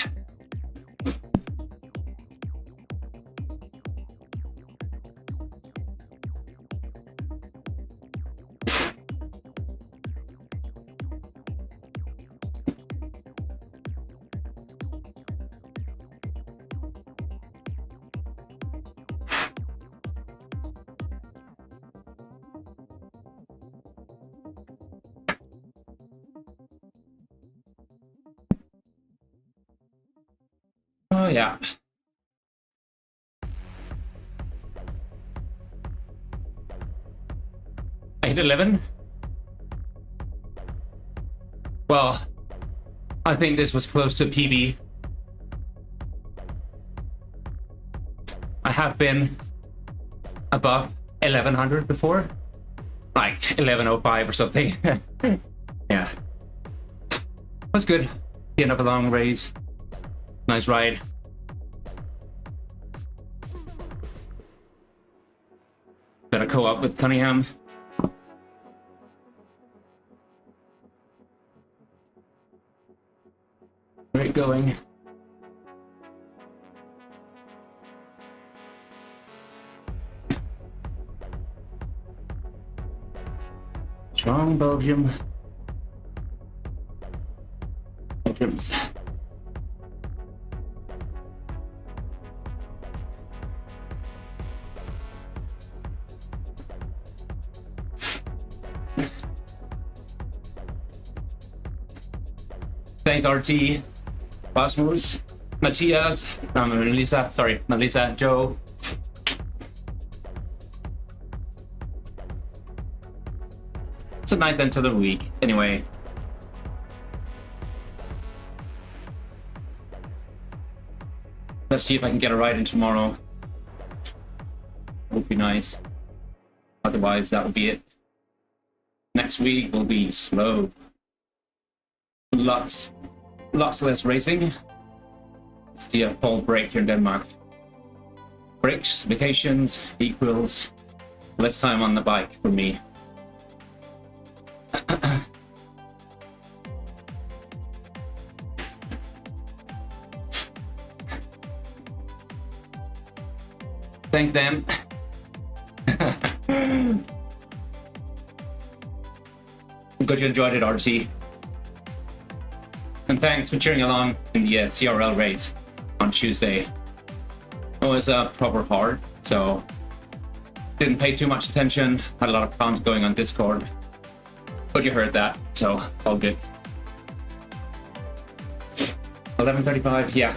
Oh yeah. I hit 11. Well, I think this was close to PB. I have been above 1100 before, like 1105 or something. Yeah, was good. The end of a long race. Nice ride. Better co-op with Cunningham. it going. Strong Belgium. Belgium's. Thanks, RT, Cosmos, Matthias, Melissa, sorry, Melissa, Joe. It's a nice end to the week, anyway. Let's see if I can get a ride in tomorrow. Would be nice. Otherwise, that would be it. Next week will be slow. Lots less racing. It's the fall break here in Denmark. Breaks, vacations, equals less time on the bike for me. Thank them. Good you enjoyed it, RC. And thanks for cheering along in the CRL race on Tuesday. It was proper hard, so didn't pay too much attention. Had a lot of comments going on Discord, but you heard that, so all good. 11:35, yeah.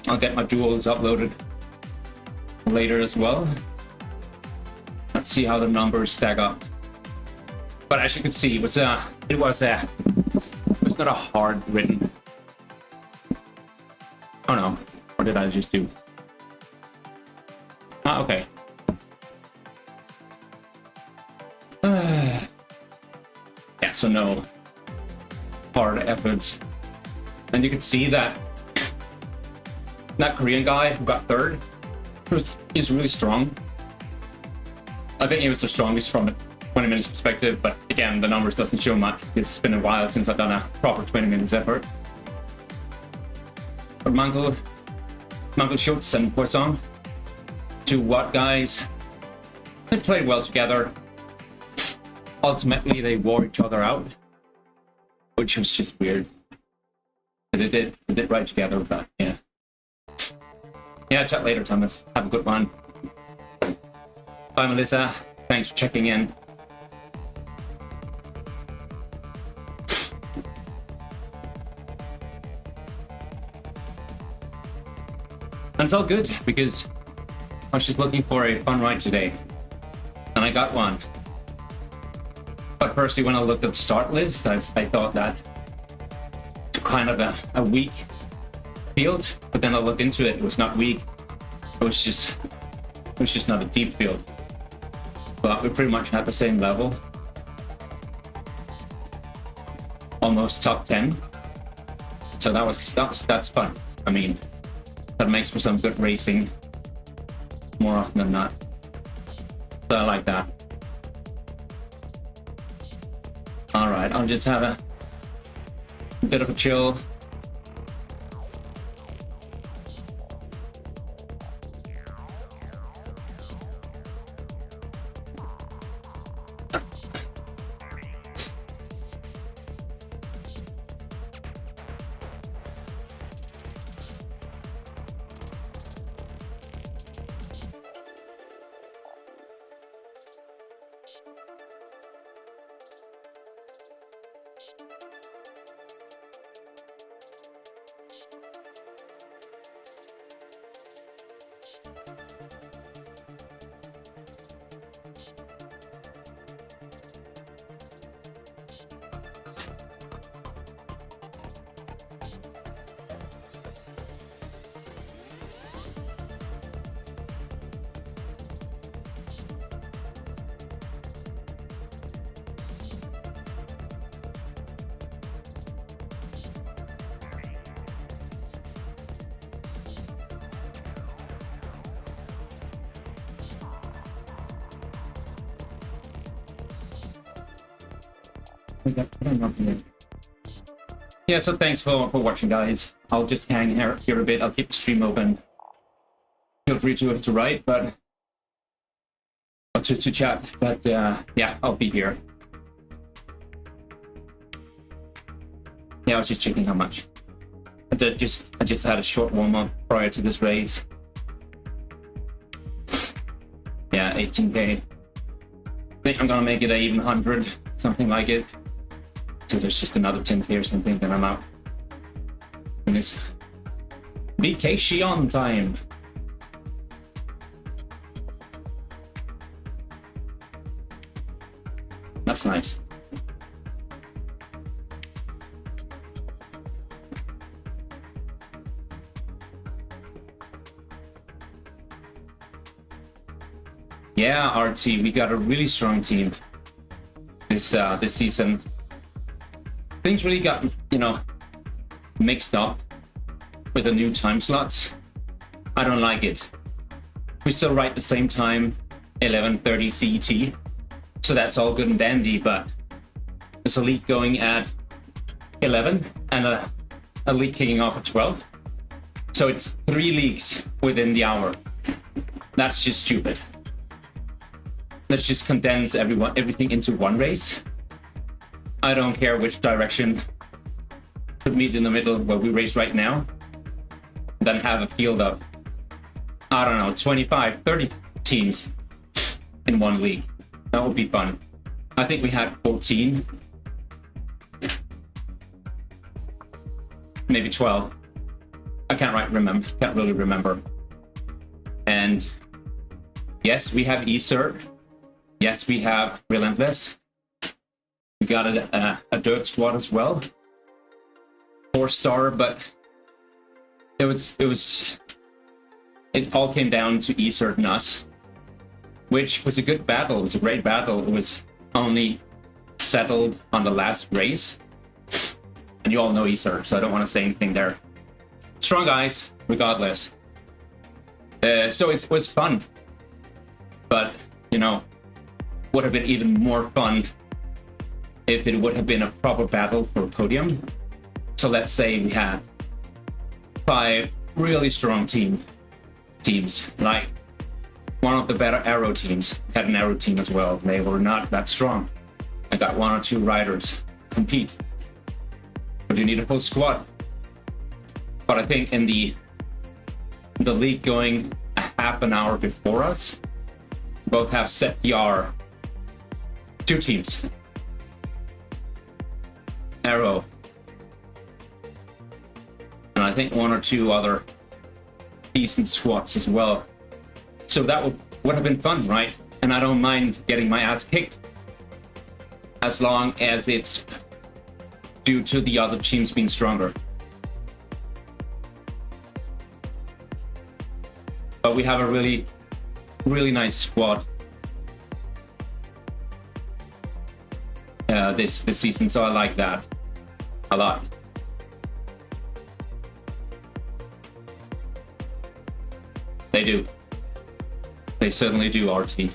I'll get my duels uploaded later as well. Let's see how the numbers stack up. But as you can see, it was not a hard written. Oh no, or did I just do? Ah, okay. Yeah, so no hard efforts. And you can see that that Korean guy who got third, he's really strong. I think he was the strongest from a 20 minutes perspective, but again, the numbers doesn't show much because it's been a while since I've done a proper 20 minutes effort. But Mankel Schultz and Poisson, two Watt guys, they played well together. Ultimately, they wore each other out, which was just weird. They did right together, but yeah. Yeah, chat later, Thomas. Have a good one. Bye, Melissa. Thanks for checking in. And it's all good because I was just looking for a fun ride today, and I got one. But firstly, when I looked at the start list, I thought that it's kind of a weak field, but then I looked into it. It was not weak. It was just not a deep field. But we pretty much had the same level, almost top 10. So that's fun. I mean, that makes for some good racing more often than not. So I like that. All right, I'll just have a bit of a chill. Yeah, so thanks for watching, guys. I'll just hang here a bit. I'll keep the stream open. Feel free to write, but to chat. But yeah, I'll be here. Yeah, I was just checking how much. I just had a short warm-up prior to this race. Yeah, 18k. I think I'm gonna make it an even 100, something like it. So there's just another 10k or something, then I'm out. And it's vacation time. That's nice. Yeah, RT, we got a really strong team this season. Things really got, mixed up with the new time slots. I don't like it. We still write the same time, 11:30 CET, so that's all good and dandy, but there's a league going at 11 and a league kicking off at 12. So it's 3 leagues within the hour. That's just stupid. Let's just condense everything into one race. I don't care which direction. Put meet in the middle where we race right now. Then have a field of, I don't know, 25, 30 teams in one league. That would be fun. I think we had 14. Maybe 12. I can't really remember. And yes, we have eCert. Yes, we have Relentless. We got a dirt squad as well. 4-star, but it all came down to eCert and us, which was a good battle. It was a great battle. It was only settled on the last race. And you all know eCert, so I don't want to say anything there. Strong guys, regardless. So it was fun. But, would have been even more fun if it would have been a proper battle for a podium. So let's say we had 5 really strong teams, like one of the better aero teams had an aero team as well. They were not that strong. I got 1 or 2 riders compete, but you need a full squad. But I think in the league going a half an hour before us, both have set PR. 2 teams. Aero. And I think 1 or 2 other decent squads as well. So that would have been fun, right? And I don't mind getting my ass kicked, as long as it's due to the other teams being stronger. But we have a really, really nice squad this season, so I like that a lot. They do. They certainly do, RT.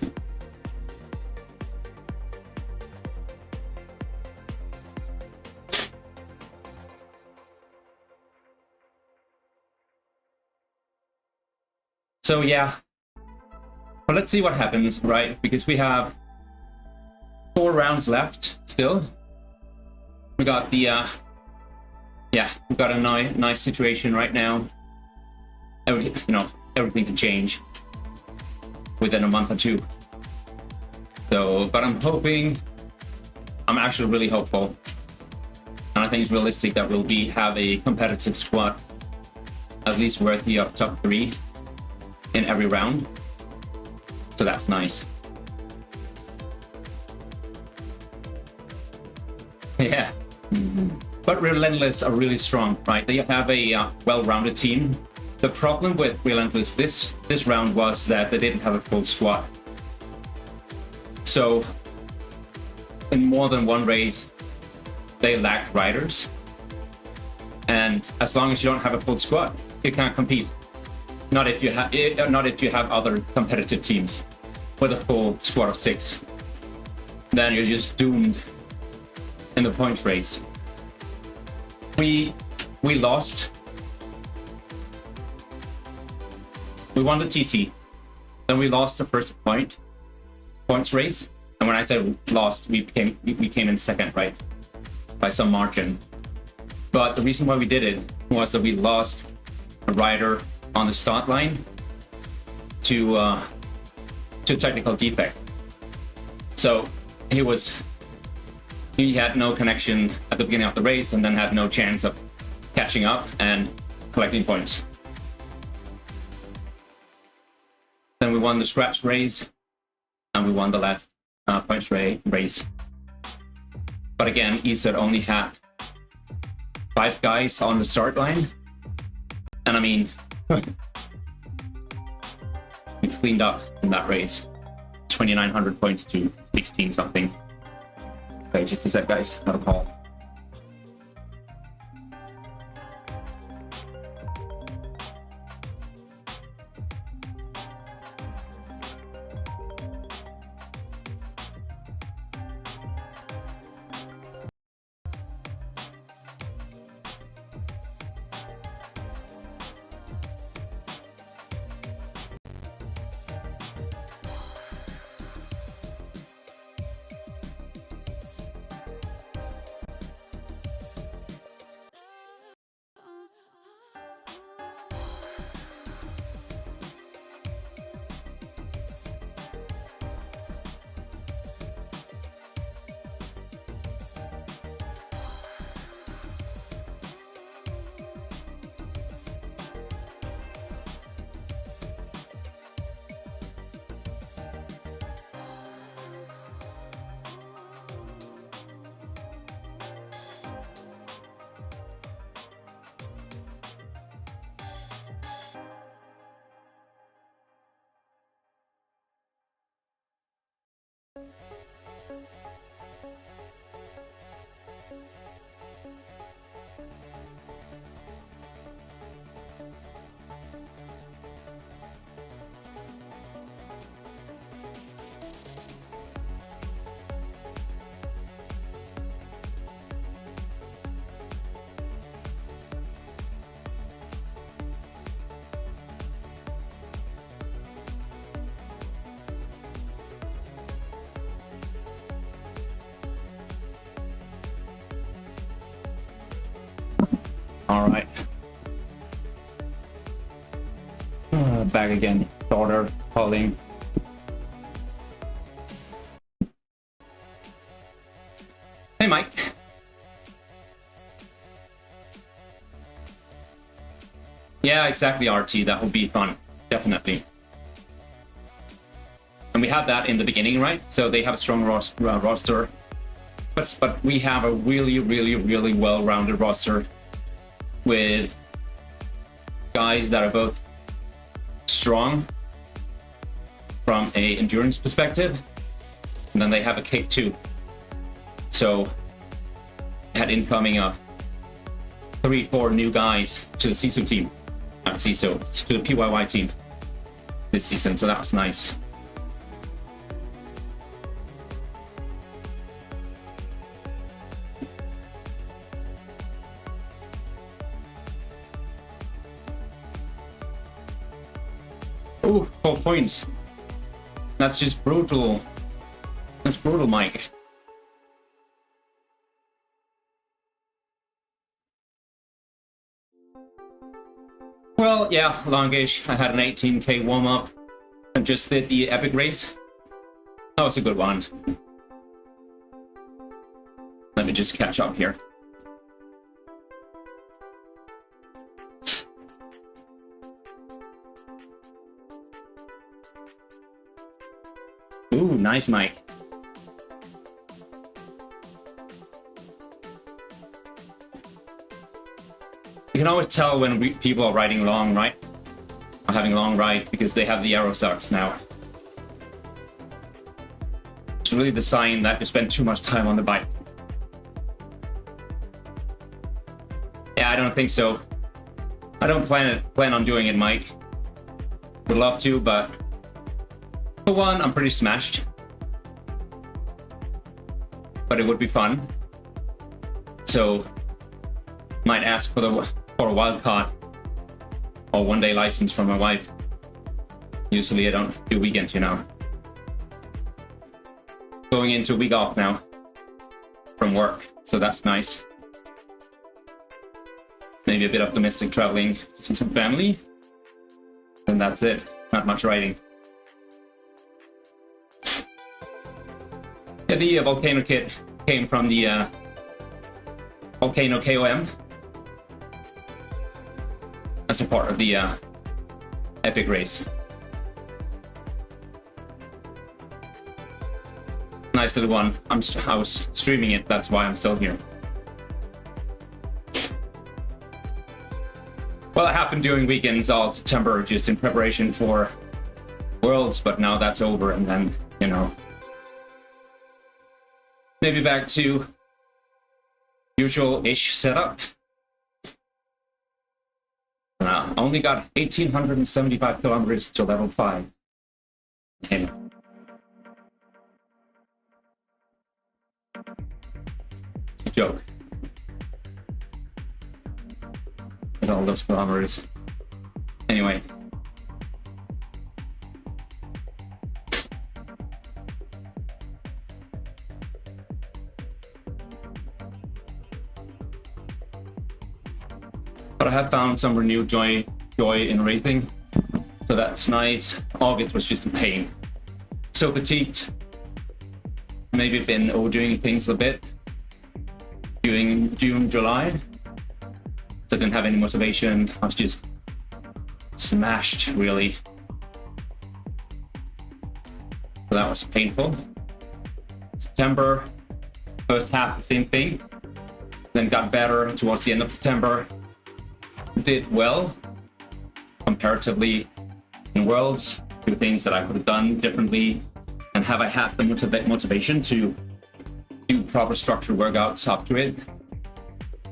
So yeah, but let's see what happens, right? Because we have 4 rounds left still. We got the we've got a nice situation right now. Everything can change within a month or 2. So, but I'm actually really hopeful, and I think it's realistic that we'll have a competitive squad, at least worthy of top 3 in every round. So that's nice. Yeah. But Relentless are really strong, right? They have a well-rounded team. The problem with Relentless this round was that they didn't have a full squad. So in more than one race, they lacked riders. And as long as you don't have a full squad, you can't compete. Not if you have other competitive teams with a full squad of 6. Then you're just doomed in the points race. We lost. We won the TT. Then we lost the first points race. And when I said lost, we came in second, right? By some margin. But the reason why we did it was that we lost a rider on the start line to technical defect. So he had no connection at the beginning of the race and then had no chance of catching up and collecting points. Then we won the scratch race and we won the last points race. But again, ESET only had 5 guys on the start line. And I mean, we cleaned up in that race. 2,900 points to 16 something. Okay, just a sec, guys. Got a call. All right. Back again. Daughter calling. Hey, Mike. Yeah, exactly, RT. That would be fun. Definitely. And we have that in the beginning, right? So they have a strong roster. But we have a really, really, really well-rounded roster with guys that are both strong from a endurance perspective, and then they have a kick too. So had incoming 3-4 new guys to the CISO team, not CISO, to the PYY team this season. So that was nice. Oh, 4 points. That's just brutal. That's brutal, Mike. Well, yeah, longish. I had an 18K warm-up and just did the epic race. That was a good one. Let me just catch up here. Ooh, nice, Mike. You can always tell when people are riding long, right? Or having long rides because they have the arrow socks now. It's really the sign that you spend too much time on the bike. Yeah, I don't think so. I don't plan on doing it, Mike. Would love to, but for one, I'm pretty smashed. But it would be fun. So might ask for a wild card or one-day license from my wife. Usually I don't do weekends, you know. Going into a week off now from work, so that's nice. Maybe a bit of domestic traveling, see some family, and that's it. Not much riding. Yeah, the volcano kit came from the Volcano KOM as a part of the epic race. Nice little one. I was streaming it, that's why I'm still here. Well, it happened during weekends all September, just in preparation for Worlds, but now that's over, and then, you know, maybe back to usual-ish setup. I only got 1,875 kilometers to level 5. Okay. Joke. At all those kilometers. Anyway. But I have found some renewed joy in racing, so that's nice. August was just a pain. So fatigued. Maybe been overdoing things a bit during June, July. So I didn't have any motivation. I was just smashed, really. So that was painful. September, first half, the same thing. Then got better towards the end of September. Did well comparatively in Worlds, do things that I could have done differently, and have I had the motivation to do proper structured workouts up to it,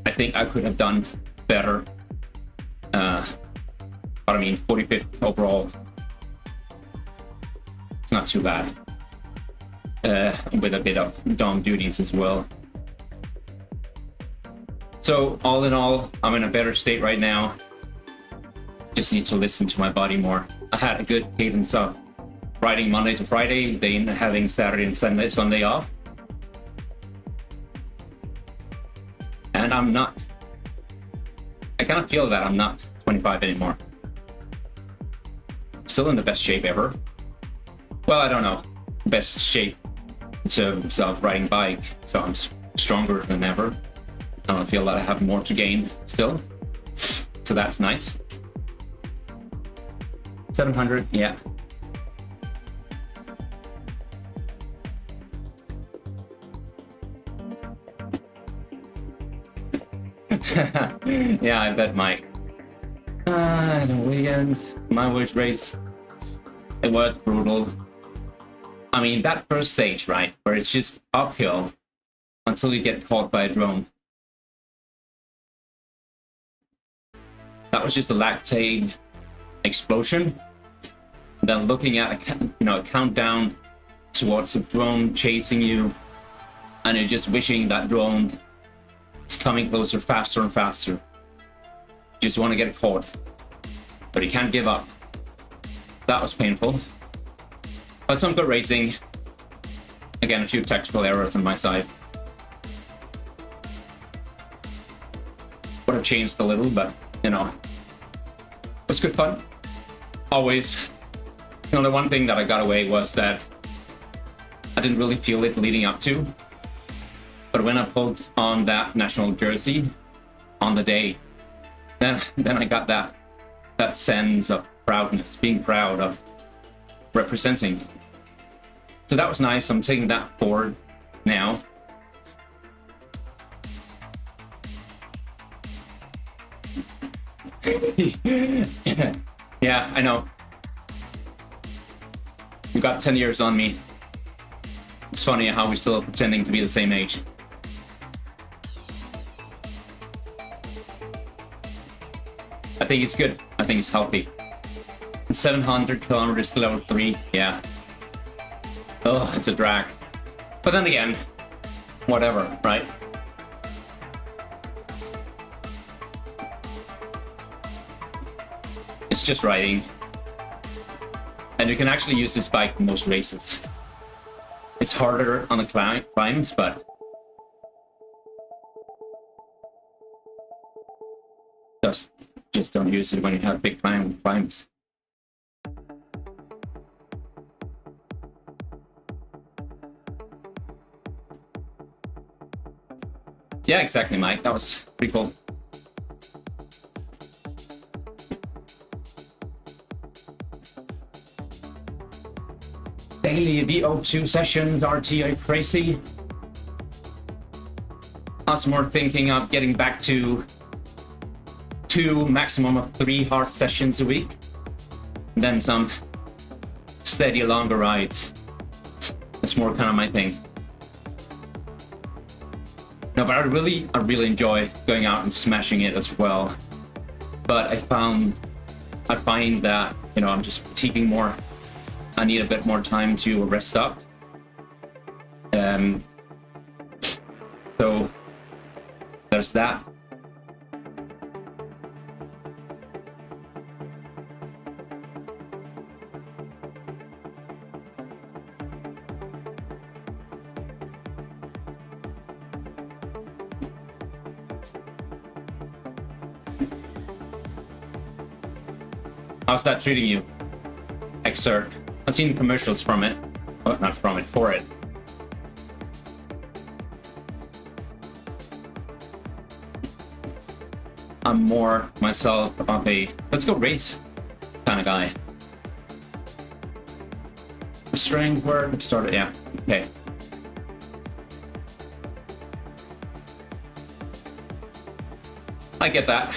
I think I could have done better. But I mean, 45th overall, it's not too bad, with a bit of dom duties as well. So all in all, I'm in a better state right now. Just need to listen to my body more. I had a good cadence of riding Monday to Friday, then having Saturday and Sunday off. And I kind of feel that I'm not 25 anymore. Still in the best shape ever. Well, I don't know. Best shape in terms of riding bike, so I'm stronger than ever. I don't feel that I have more to gain still, so that's nice. 700, yeah. Yeah, I bet Mike. The weekend, my worst race, it was brutal. I mean, that first stage, right, where it's just uphill until you get caught by a drone. That was just a lactate explosion. And then looking at a countdown towards a drone chasing you, and you're just wishing that drone is coming closer, faster and faster. You just want to get caught, but you can't give up. That was painful. But some good racing. Again, a few technical errors on my side. Would have changed a little, but you know, it was good fun. Always. You know, the one thing that I got away was that I didn't really feel it leading up to. But when I pulled on that national jersey on the day, then I got that sense of proudness, being proud of representing. So that was nice. I'm taking that forward now. Yeah, I know. You got 10 years on me. It's funny how we're still pretending to be the same age. I think it's good. I think it's healthy. And 700 kilometers to level 3, yeah. Oh, it's a drag. But then again, whatever, right? it's just riding. And you can actually use this bike in most races. It's harder on the climbs, but just don't use it when you have big climbs. Yeah, exactly, Mike. That was pretty cool. Daily VO2 sessions, RTA crazy. I was more thinking of getting back to 2, maximum of 3 hard sessions a week. And then some steady longer rides. That's more kind of my thing. No, but I really enjoy going out and smashing it as well. But I find that, you know, I'm just fatiguing more. I need a bit more time to rest up. So there's that. How's that treating you? Exert. I've seen commercials from it. Oh, not from it, for it. I'm more myself of a let's go race kind of guy. Strength work started, yeah. Okay. I get that.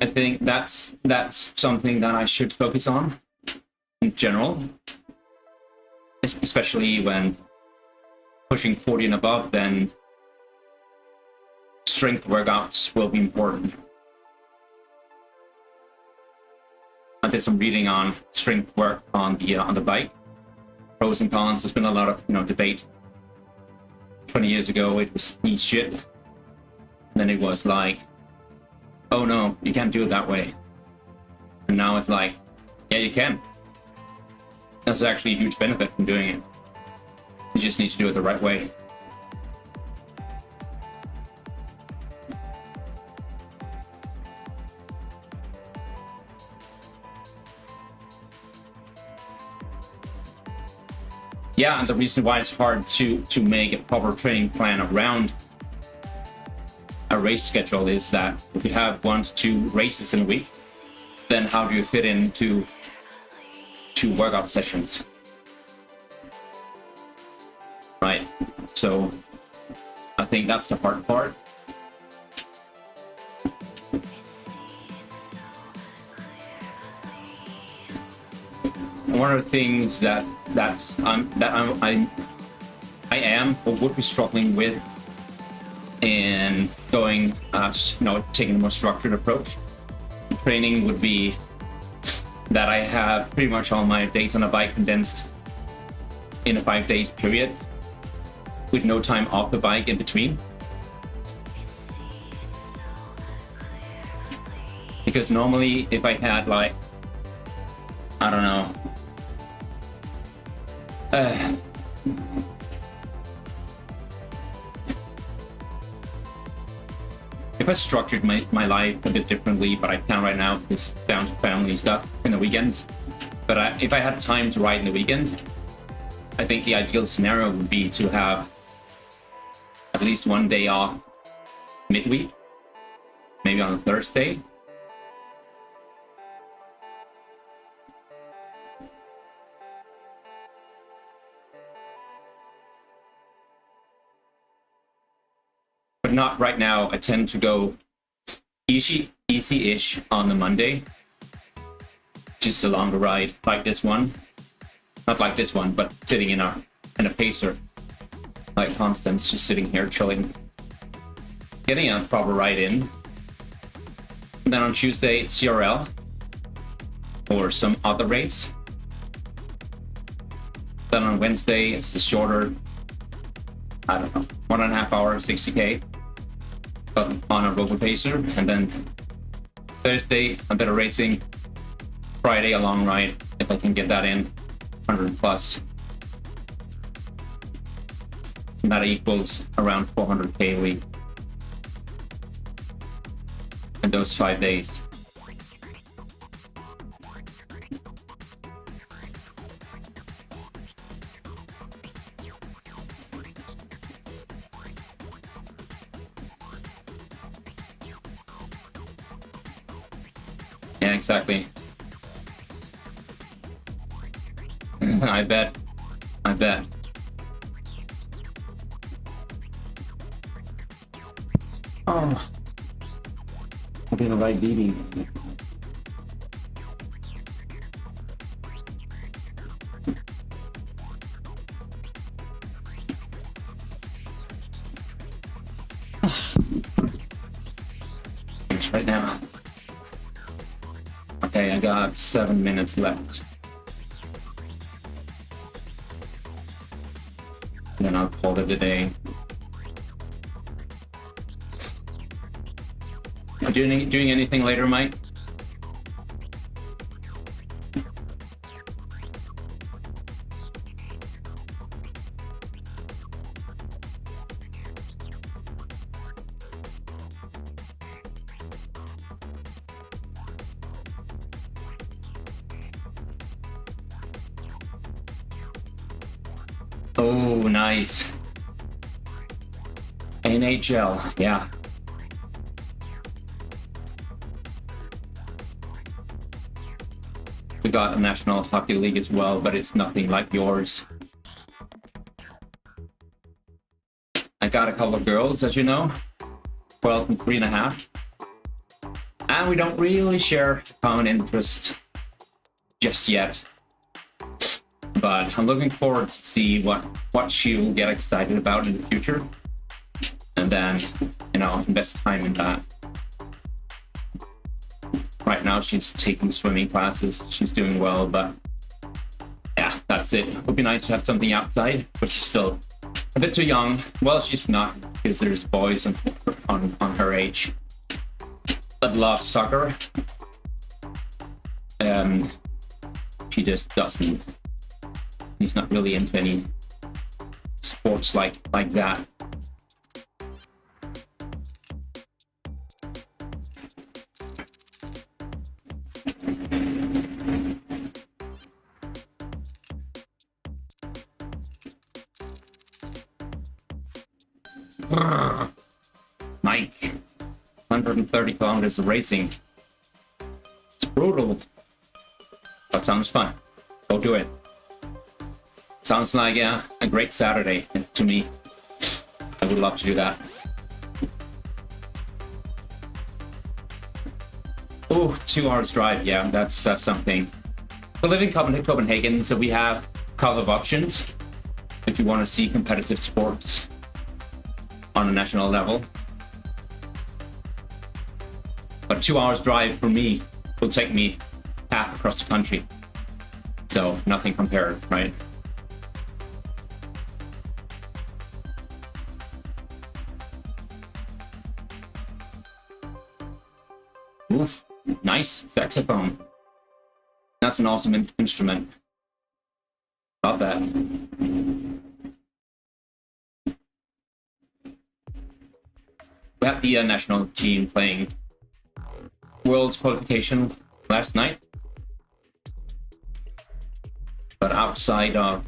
I think that's something that I should focus on in general, especially when pushing 40 and above. Then strength workouts will be important. I did some reading on strength work on the bike, pros and cons. There's been a lot of debate. 20 years ago, it was niche shit. Then it was like, oh no, you can't do it that way. And now it's like, yeah, you can. There's actually a huge benefit from doing it. You just need to do it the right way. Yeah, and the reason why it's hard to make a proper training plan around a race schedule is that if you have 1 to 2 races in a week, then how do you fit into 2 workout sessions? Right? So I think that's the hard part. One of the things that I am or would be struggling with in going, taking a more structured approach to training would be that I have pretty much all my days on a bike condensed in a 5 days period with no time off the bike in between. Because normally if I had like, I don't know, if I structured my life a bit differently, but I can't right now because it's down to family stuff in the weekends. But if I had time to ride in the weekend, I think the ideal scenario would be to have at least 1 day off midweek, maybe on a Thursday. But not right now. I tend to go easy-ish on the Monday. Just a longer ride like this one. Not like this one, but sitting in a pacer. Like Constance, just sitting here chilling. Getting a proper ride in. And then on Tuesday, CRL. Or some other race. Then on Wednesday, it's the shorter, I don't know, 1.5 hour, 60K. But on a robo pacer. And then Thursday, a bit of racing. Friday, a long ride, if I can get that in, 100 plus. And that equals around 400k a week. In those 5 days. Yeah, exactly. I bet. I bet. Oh. I'm gonna ride BB. Right now. Okay, I got 7 minutes left. And then I'll call it a day. Are you doing anything later, Mike? Oh, nice. NHL, yeah. We got a National Hockey League as well, but it's nothing like yours. I got a couple of girls, as you know, 12 and 3.5. And we don't really share common interest just yet. But I'm looking forward to see what she will get excited about in the future. And then, you know, invest time in that. Right now she's taking swimming classes. She's doing well, but yeah, that's it. It would be nice to have something outside, but she's still a bit too young. Well, she's not, because there's boys on her age that love soccer. She just doesn't. He's not really into any sports like that. Mike, 130 kilometers of racing. It's brutal. That sounds fun. Go do it. Sounds like a great Saturday to me. I would love to do that. Oh, 2 hours drive. Yeah, that's something. We live in Copenhagen, so we have a couple of options if you want to see competitive sports on a national level. But 2 hours drive for me will take me half across the country. So nothing compared, right? Oof, nice saxophone. That's an awesome instrument. Love that. We had the national team playing World's qualification last night. But outside of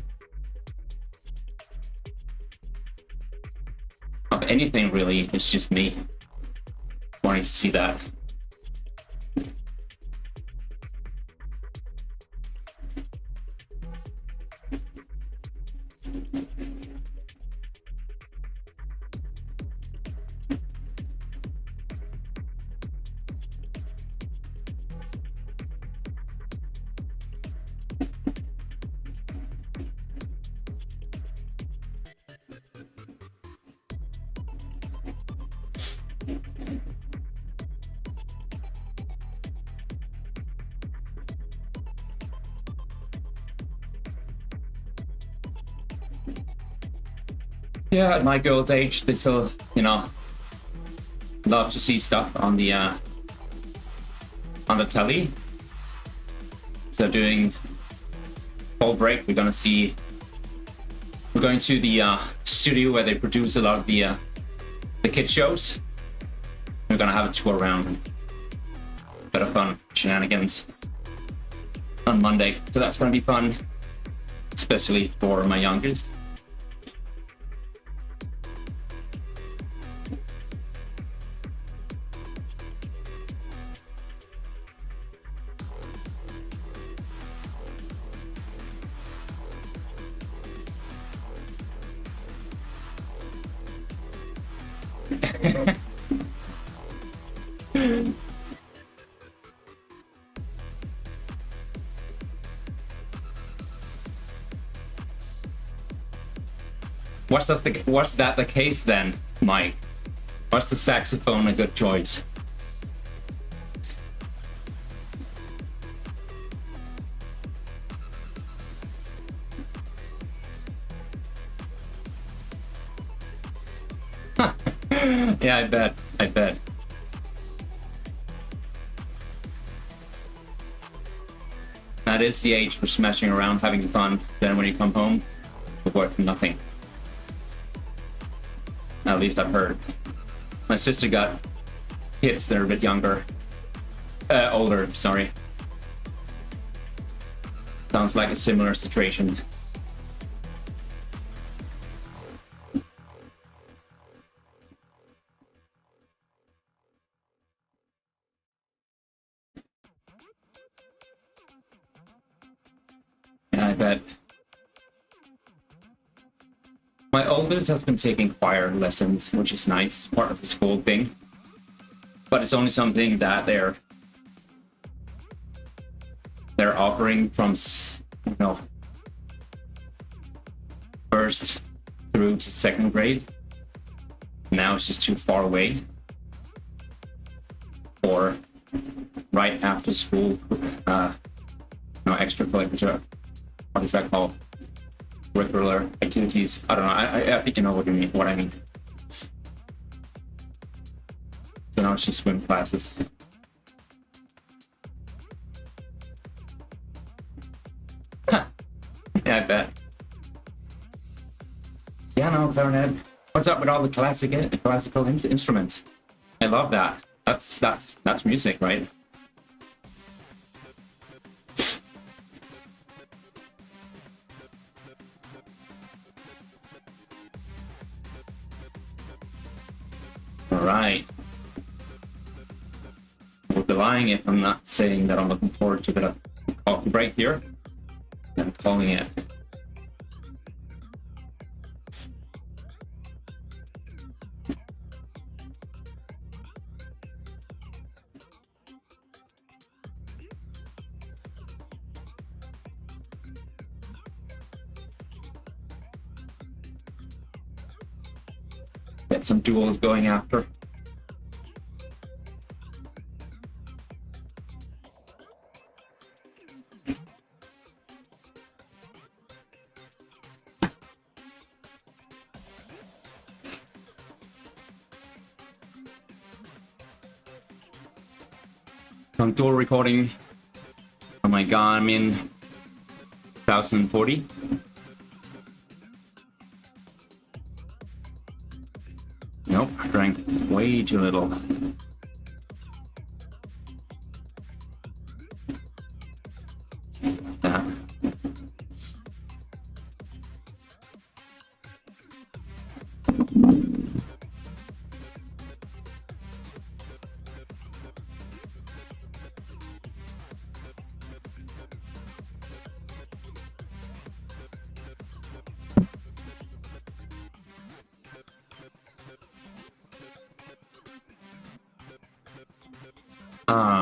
anything really, it's just me wanting to see that. Yeah, at my girl's age, they still, you know, love to see stuff on the on the telly. So doing fall break, we're going to the studio where they produce a lot of the kid shows. We're going to have a tour around. Bit of fun shenanigans on Monday. So that's going to be fun, especially for my youngest. What's that the case then, Mike? What's the saxophone a good choice? Yeah, I bet. That is the age for smashing around, having fun. Then when you come home, you're worth nothing. At least I've heard. My sister got kids that are a bit older, sorry. Sounds like a similar situation. Yeah, I bet. My oldest has been taking choir lessons, which is nice. It's part of the school thing. But it's only something that they're offering from, first through to second grade. Now it's just too far away. Or right after school, extracurricular. What is that called? Curricular activities. I don't know. I think you know what I mean. So now it's just swim classes. Huh. Yeah, I bet. Piano, clarinet. What's up with all the classical instruments? I love that. That's music, right? Alright. We'll be lying if I'm not saying that I'm looking forward to a bit of coffee break here. I'm calling it. Get some duels going after. Some dual recording on my Garmin 1040. Nope, I drank way too little. That.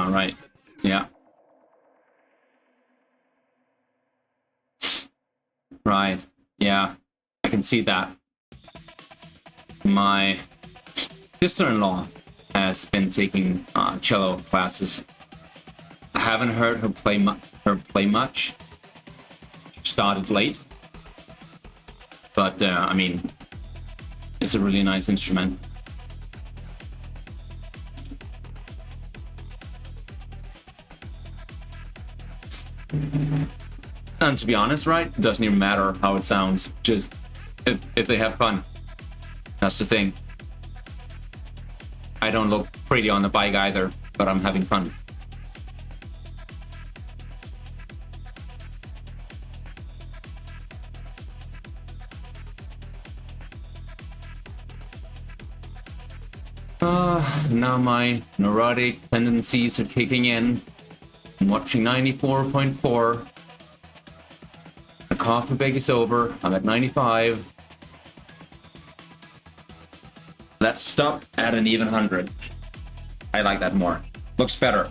Right. Yeah. Right. Yeah. I can see that. My sister-in-law has been taking cello classes. I haven't heard her play much. She started late. But, I mean, it's a really nice instrument. And to be honest, right, it doesn't even matter how it sounds. Just if they have fun. That's the thing. I don't look pretty on the bike either, but I'm having fun. Now my neurotic tendencies are kicking in. I'm watching 94.4. The coffee break is over. I'm at 95. Let's stop at an even 100. I like that more. Looks better.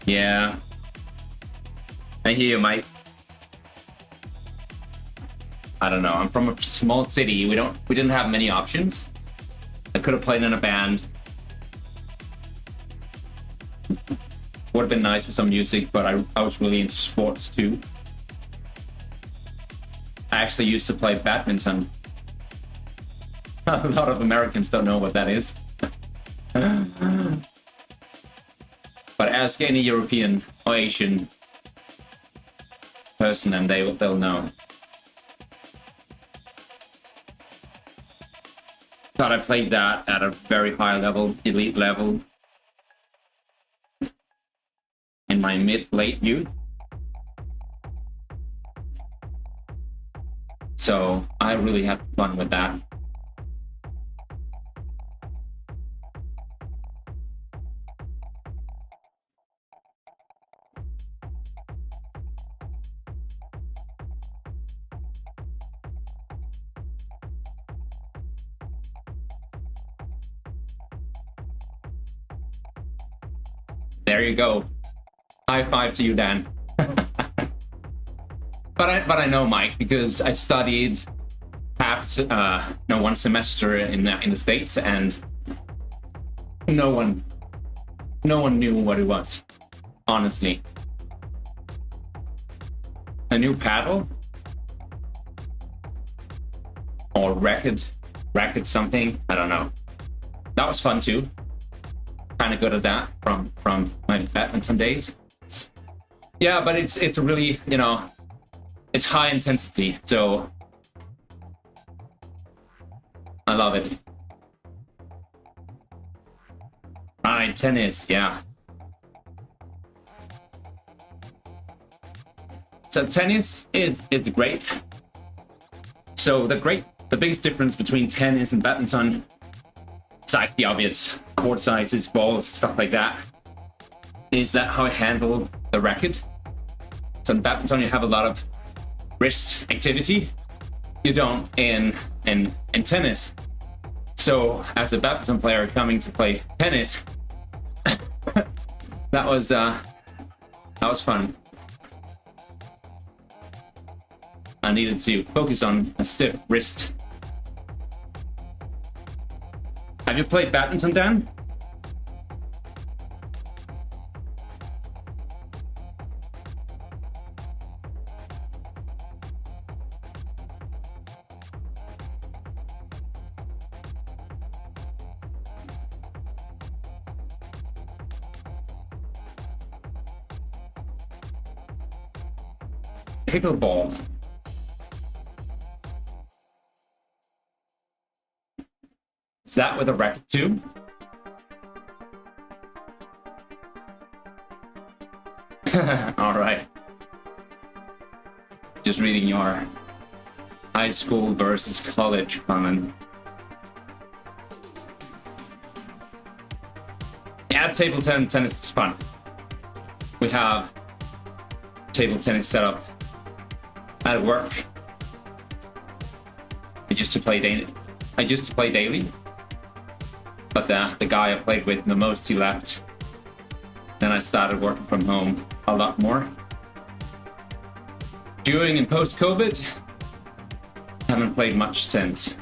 Yeah. I hear you, Mike. I don't know. I'm from a small city. We didn't have many options. I could have played in a band. Would have been nice for some music, but I was really into sports too. I actually used to play badminton. A lot of Americans don't know what that is. But ask any European or Asian person and they'll know. But I played that at a very high level, elite level, in my mid-late youth. So I really had fun with that. There you go. High five to you, Dan. But I know Mike because I studied one semester in the States, and no one knew what it was. Honestly, a new paddle or racket something. I don't know. That was fun too. Kind of good at that from my badminton days. Yeah, but it's a really, it's high intensity, so I love it. Right, tennis, yeah. So tennis is great. So the biggest difference between tennis and badminton, besides the obvious court sizes, balls, stuff like that, is that how I handle the racket. So in badminton you have a lot of wrist activity. You don't in tennis. So as a badminton player coming to play tennis, that was fun. I needed to focus on a stiff wrist. Have you played badminton, Dan? Pickleball. Is that with a racket too? All right. Just reading your high school versus college comment. Yeah, table tennis is fun. We have table tennis set up at work. I used to play daily. But the guy I played with the most, he left. Then I started working from home a lot more. During and post-COVID, haven't played much since.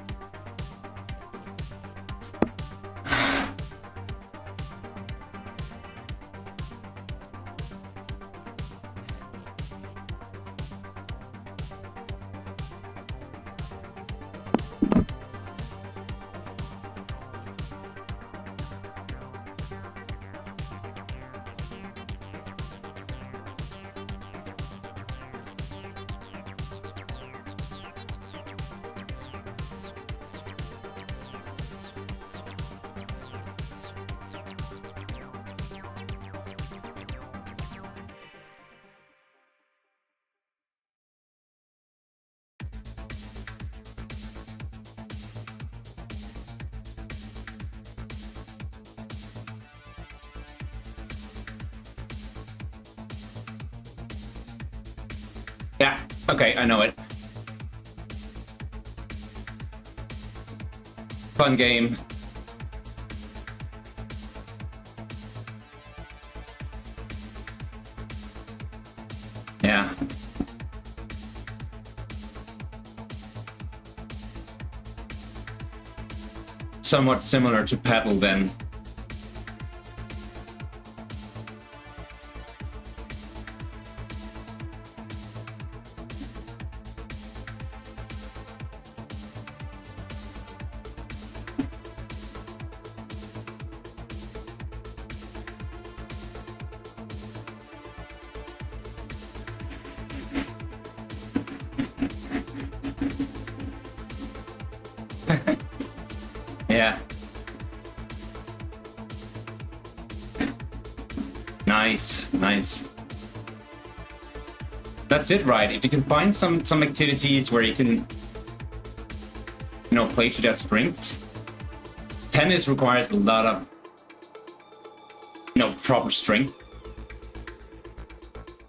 Yeah, okay, I know it. Fun game. Yeah. Somewhat similar to paddle then. Yeah. Nice, nice. That's it, right? If you can find some activities where you can, you know, play to their strengths. Tennis requires a lot of, you know, proper strength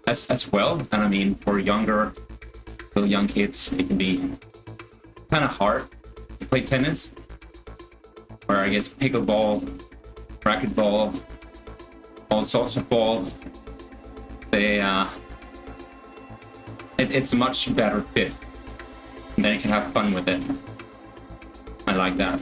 as well. And I mean, for little young kids, it can be kind of hard to play tennis. Or I guess pickleball, racquetball, all sorts of ball. It's a much better fit. And then you can have fun with it. I like that.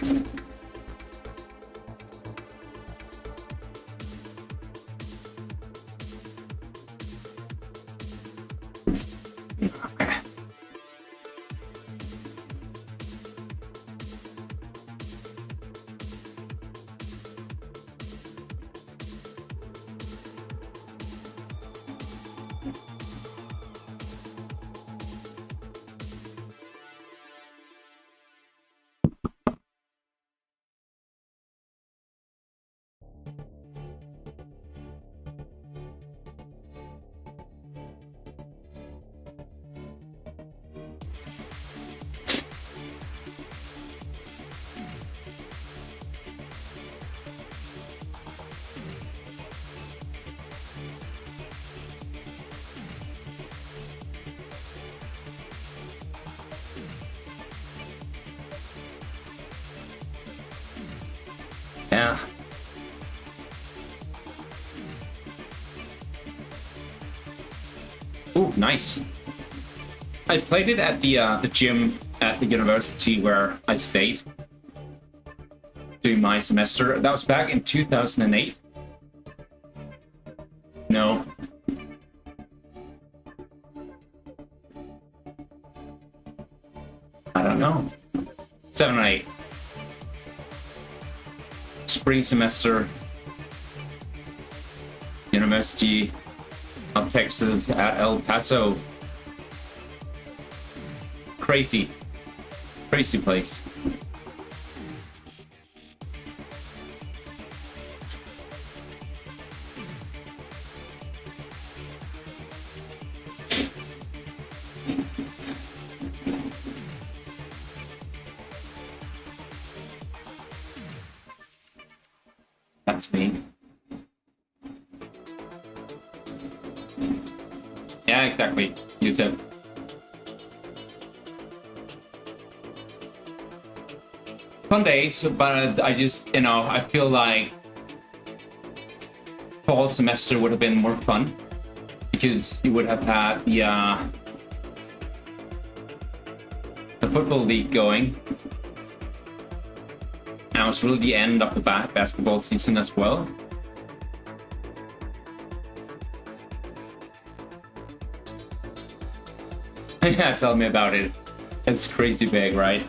Yeah. Oh, nice. I played it at the gym at the university where I stayed doing my semester. That was back in 2008. No. I don't know. 7 or 8. Spring semester, University of Texas at El Paso. Crazy place. That's me. Yeah, exactly. YouTube. Fun days, but I just, you know, I feel like fall semester would have been more fun because you would have had the football league going. Now it's really the end of the basketball season as well. Yeah, tell me about it. It's crazy big, right?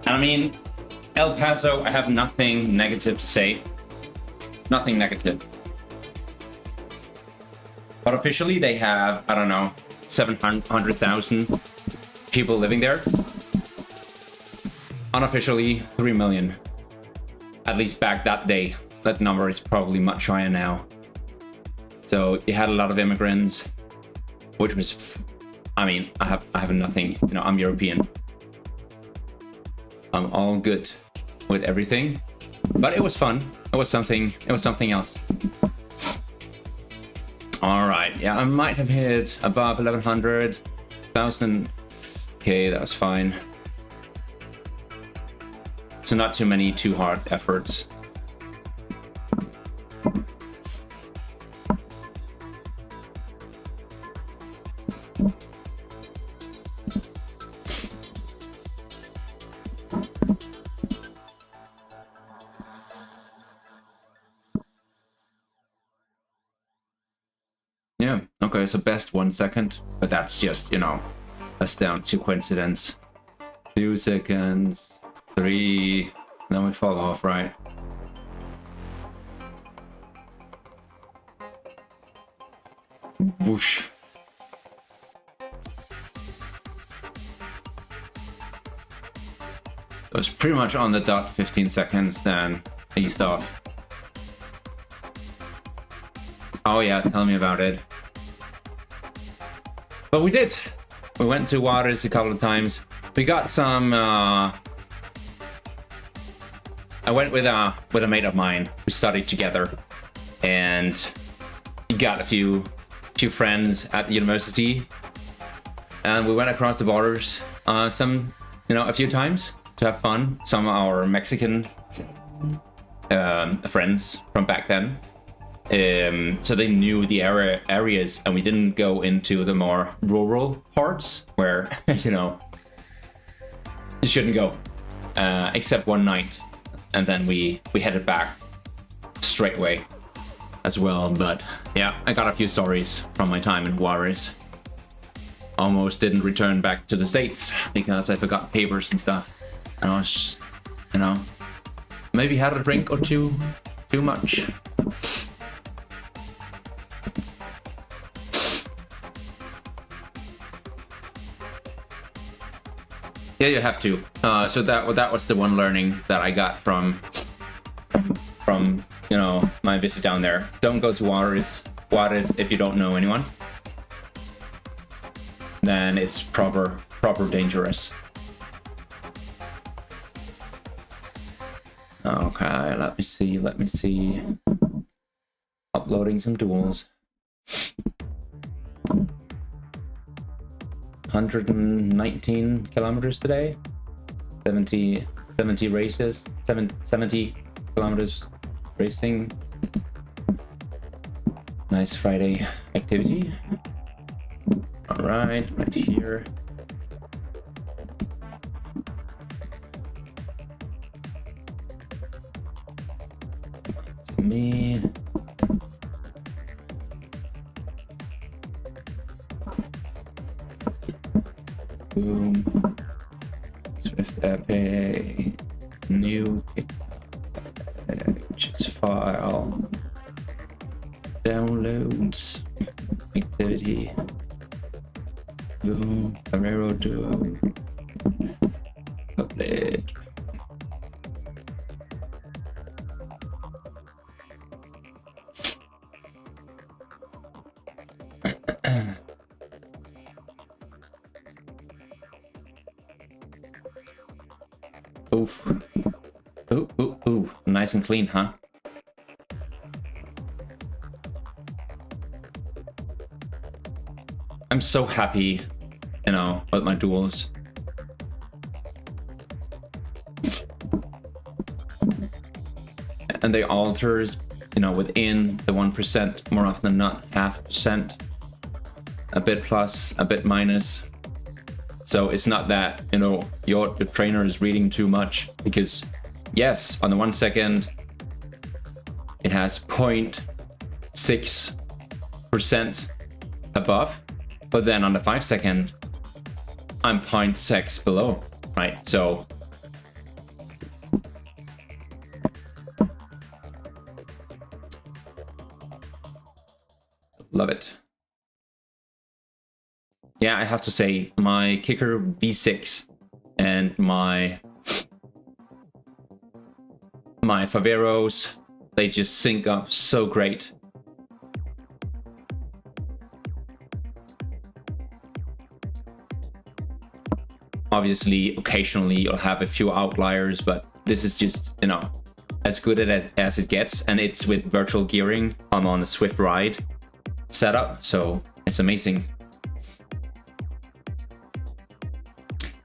And I mean, El Paso, I have nothing negative to say. Nothing negative. But officially they have, I don't know, 700,000 people living there. Unofficially, 3 million. At least back that day. That number is probably much higher now. So you had a lot of immigrants, which was, I mean, I have nothing, you know, I'm European. I'm all good with everything, but it was fun. It was something else. All right. yeah, I might have hit above 1100, 1000. Okay, that was fine. So not too many too hard efforts. Yeah, okay, so best 1 second, but that's just, you know, that's down to coincidence. 2 seconds, 3, then we fall off, right? Whoosh. It was pretty much on the dot 15 seconds, then eased off. Oh yeah, tell me about it. But we did. We went to Waters a couple of times. We got some. I went with a mate of mine. We studied together, and we got a few friends at the university, and we went across the borders. A few times to have fun. Some of our Mexican friends from back then. So they knew the areas, and we didn't go into the more rural parts where, you know, you shouldn't go, except one night, and then we headed back straight away as well. But yeah, I got a few stories from my time in Juarez. Almost didn't return back to the States because I forgot papers and stuff, and I was, you know, maybe had a drink or two too much. Yeah, you have to. So that was the one learning that I got from you know, my visit down there. Don't go to Juarez if you don't know anyone. Then it's proper dangerous. Okay, let me see. Uploading some duels. 119 kilometers today. 70 races. 70 kilometers racing. Nice Friday activity. All right here. To me. Boom. Zwift Epic. New pictures file. Downloads. Activity. Boom. Ferrero Duo. Public. Oof. Ooh. Nice and clean, huh? I'm so happy, you know, with my duels. And they alters, you know, within the 1%, more often than not, 0.5%. A bit plus, a bit minus. So it's not that, you know, your trainer is reading too much, because yes, on the 1 second, it has 0.6% above, but then on the 5 second, I'm 0.6 below, right? So love it. Yeah, I have to say, my kicker V6 and my Faveros, they just sync up so great. Obviously, occasionally you'll have a few outliers, but this is just, you know, as good as it gets, and it's with virtual gearing. I'm on a Zwift Ride, setup, so it's amazing.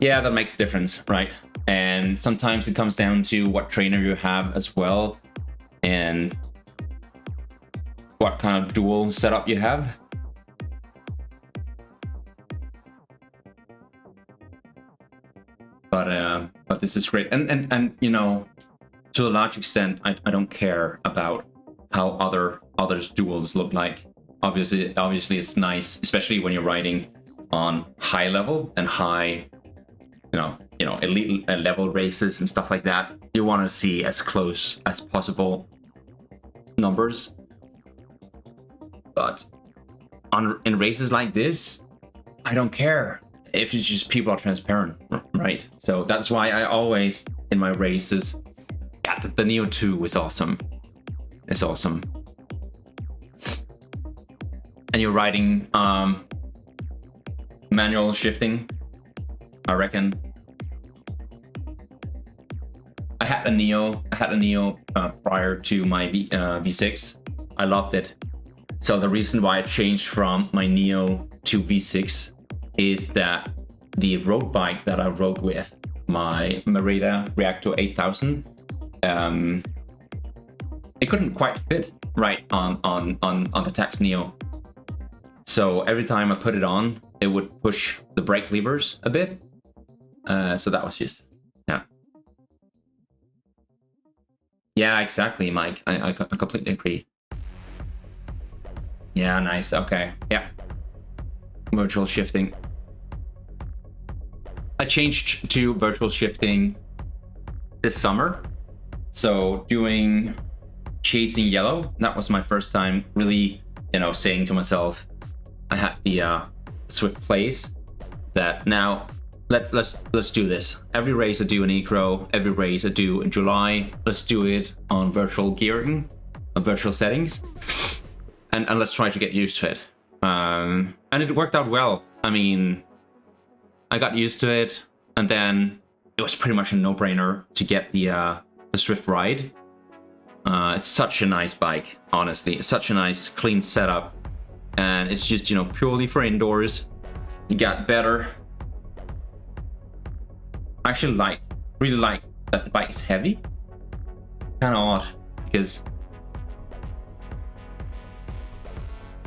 Yeah, that makes a difference, right? And sometimes it comes down to what trainer you have as well, and what kind of dual setup you have. But this is great, and you know, to a large extent, I don't care about how others duels look like. Obviously it's nice, especially when you're riding on high level and high, you know, elite level races and stuff like that. You want to see as close as possible numbers. But in races like this, I don't care if it's just people are transparent, right? So that's why I always, in my races, yeah, the Neo 2 is awesome. It's awesome. And you're riding manual shifting, I reckon. I had a Neo prior to my V6. I loved it. So the reason why I changed from my Neo to V6 is that the road bike that I rode with, my Merida Reactor 8000, it couldn't quite fit right on the Tax Neo. So every time I put it on, it would push the brake levers a bit. So that was just, yeah. Yeah, exactly, Mike. I completely agree. Yeah, nice. Okay. Yeah. Virtual shifting. I changed to virtual shifting this summer. So doing Chasing Yellow, that was my first time really, you know, saying to myself, I had the Zwift plays that now let's do this. Every race I do in Acro, every race I do in July, let's do it on virtual gearing, on virtual settings. And let's try to get used to it. And it worked out well. I mean, I got used to it, and then it was pretty much a no-brainer to get the Zwift Ride. It's such a nice bike, honestly. It's such a nice, clean setup, and it's just, you know, purely for indoors. You got better. I actually really like that the bike is heavy. Kind of odd, because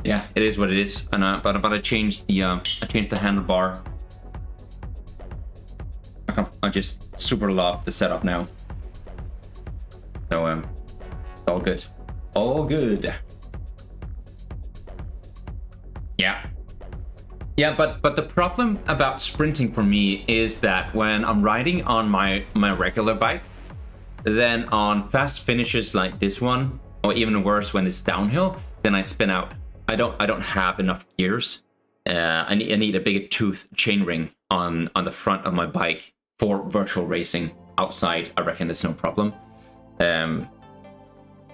yeah, it is what it is, and but I changed the handlebar. I just super love the setup now. So it's all good, all good. Yeah, but the problem about sprinting for me is that when I'm riding on my regular bike, then on fast finishes like this one, or even worse when it's downhill, then I spin out. I don't have enough gears. I need a bigger tooth chainring on the front of my bike for virtual racing. Outside, I reckon it's no problem.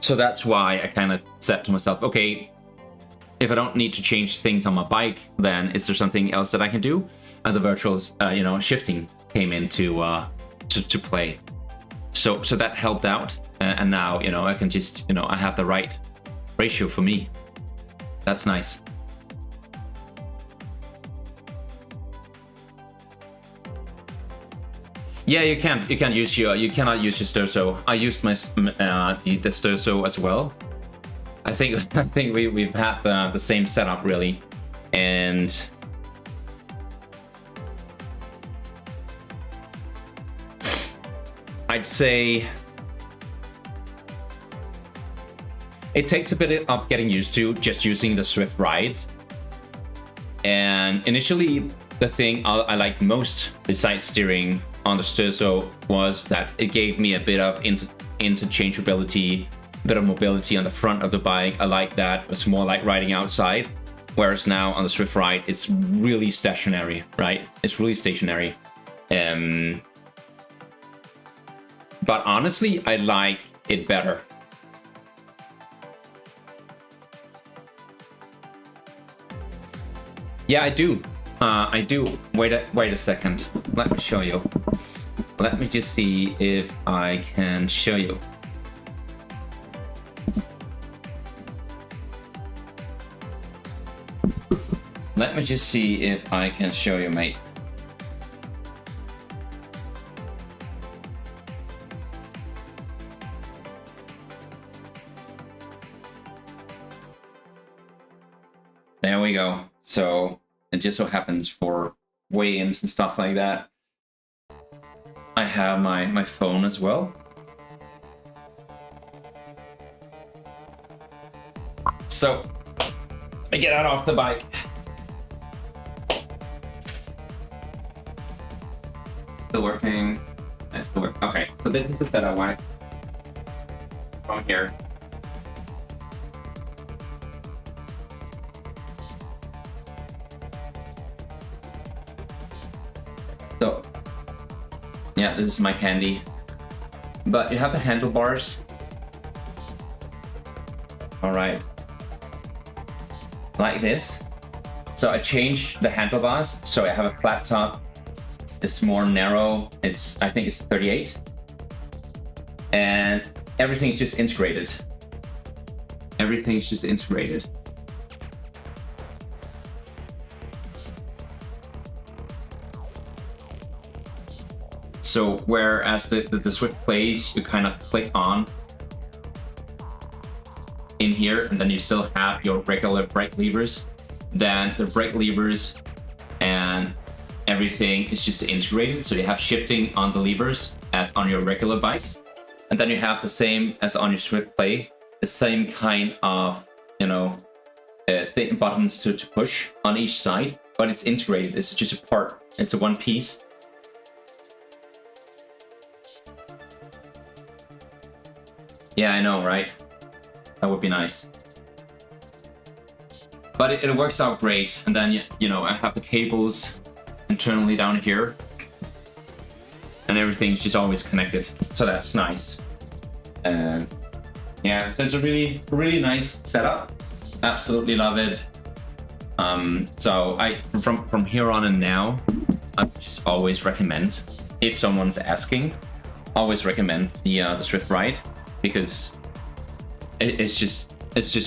So that's why I kind of said to myself, okay, if I don't need to change things on my bike, then is there something else that I can do? And the virtual, you know, shifting came into to play. So that helped out, and now, you know, I can just, you know, I have the right ratio for me. That's nice. Yeah, you cannot use your Sturso. I used my the Sturso as well. I think we've had the same setup really, and I'd say it takes a bit of getting used to just using the Zwift rides. And initially, the thing I liked most besides steering on the Sturso was that it gave me a bit of interchangeability, a bit of mobility on the front of the bike. I like that. It's more like riding outside. Whereas now on the Zwift Ride, it's really stationary, right? It's really stationary. But honestly, I like it better. Yeah, I do. I do. Wait a second. Let me show you. Let me just see if I can show you. Let me just see if I can show you, mate. There we go. So it just so happens for weigh-ins and stuff like that, I have my phone as well. So let me get out off the bike. Still working. It's still working. Okay, so this is the setup I from here. So yeah, this is my candy. But you have the handlebars. All right. Like this. So I changed the handlebars. So I have a flat top. It's more narrow. I think it's 38. And everything is just integrated. Everything is just integrated. So whereas the Zwift plays, you kind of click on in here, and then you still have your regular brake levers. Then the brake levers and everything is just integrated. So you have shifting on the levers as on your regular bikes. And then you have the same as on your Zwift Play, the same kind of, you know, buttons to push on each side, but it's integrated. It's just a part. It's a one piece. Yeah, I know, right? That would be nice. But it works out great. And then, you know, I have the cables internally down here. And everything's just always connected. So that's nice. Yeah, so it's a really nice setup. Absolutely love it. So from here on and now, I just always recommend, if someone's asking, always recommend the Zwift Ride, because it's just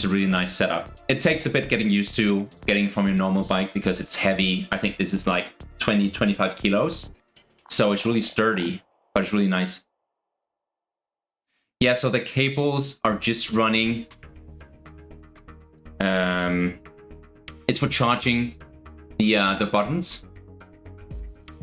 a really nice setup. It takes a bit getting used to getting from your normal bike because it's heavy. I think this is like 20-25 kilos. So it's really sturdy, but it's really nice. Yeah, so the cables are just running. It's for charging the buttons.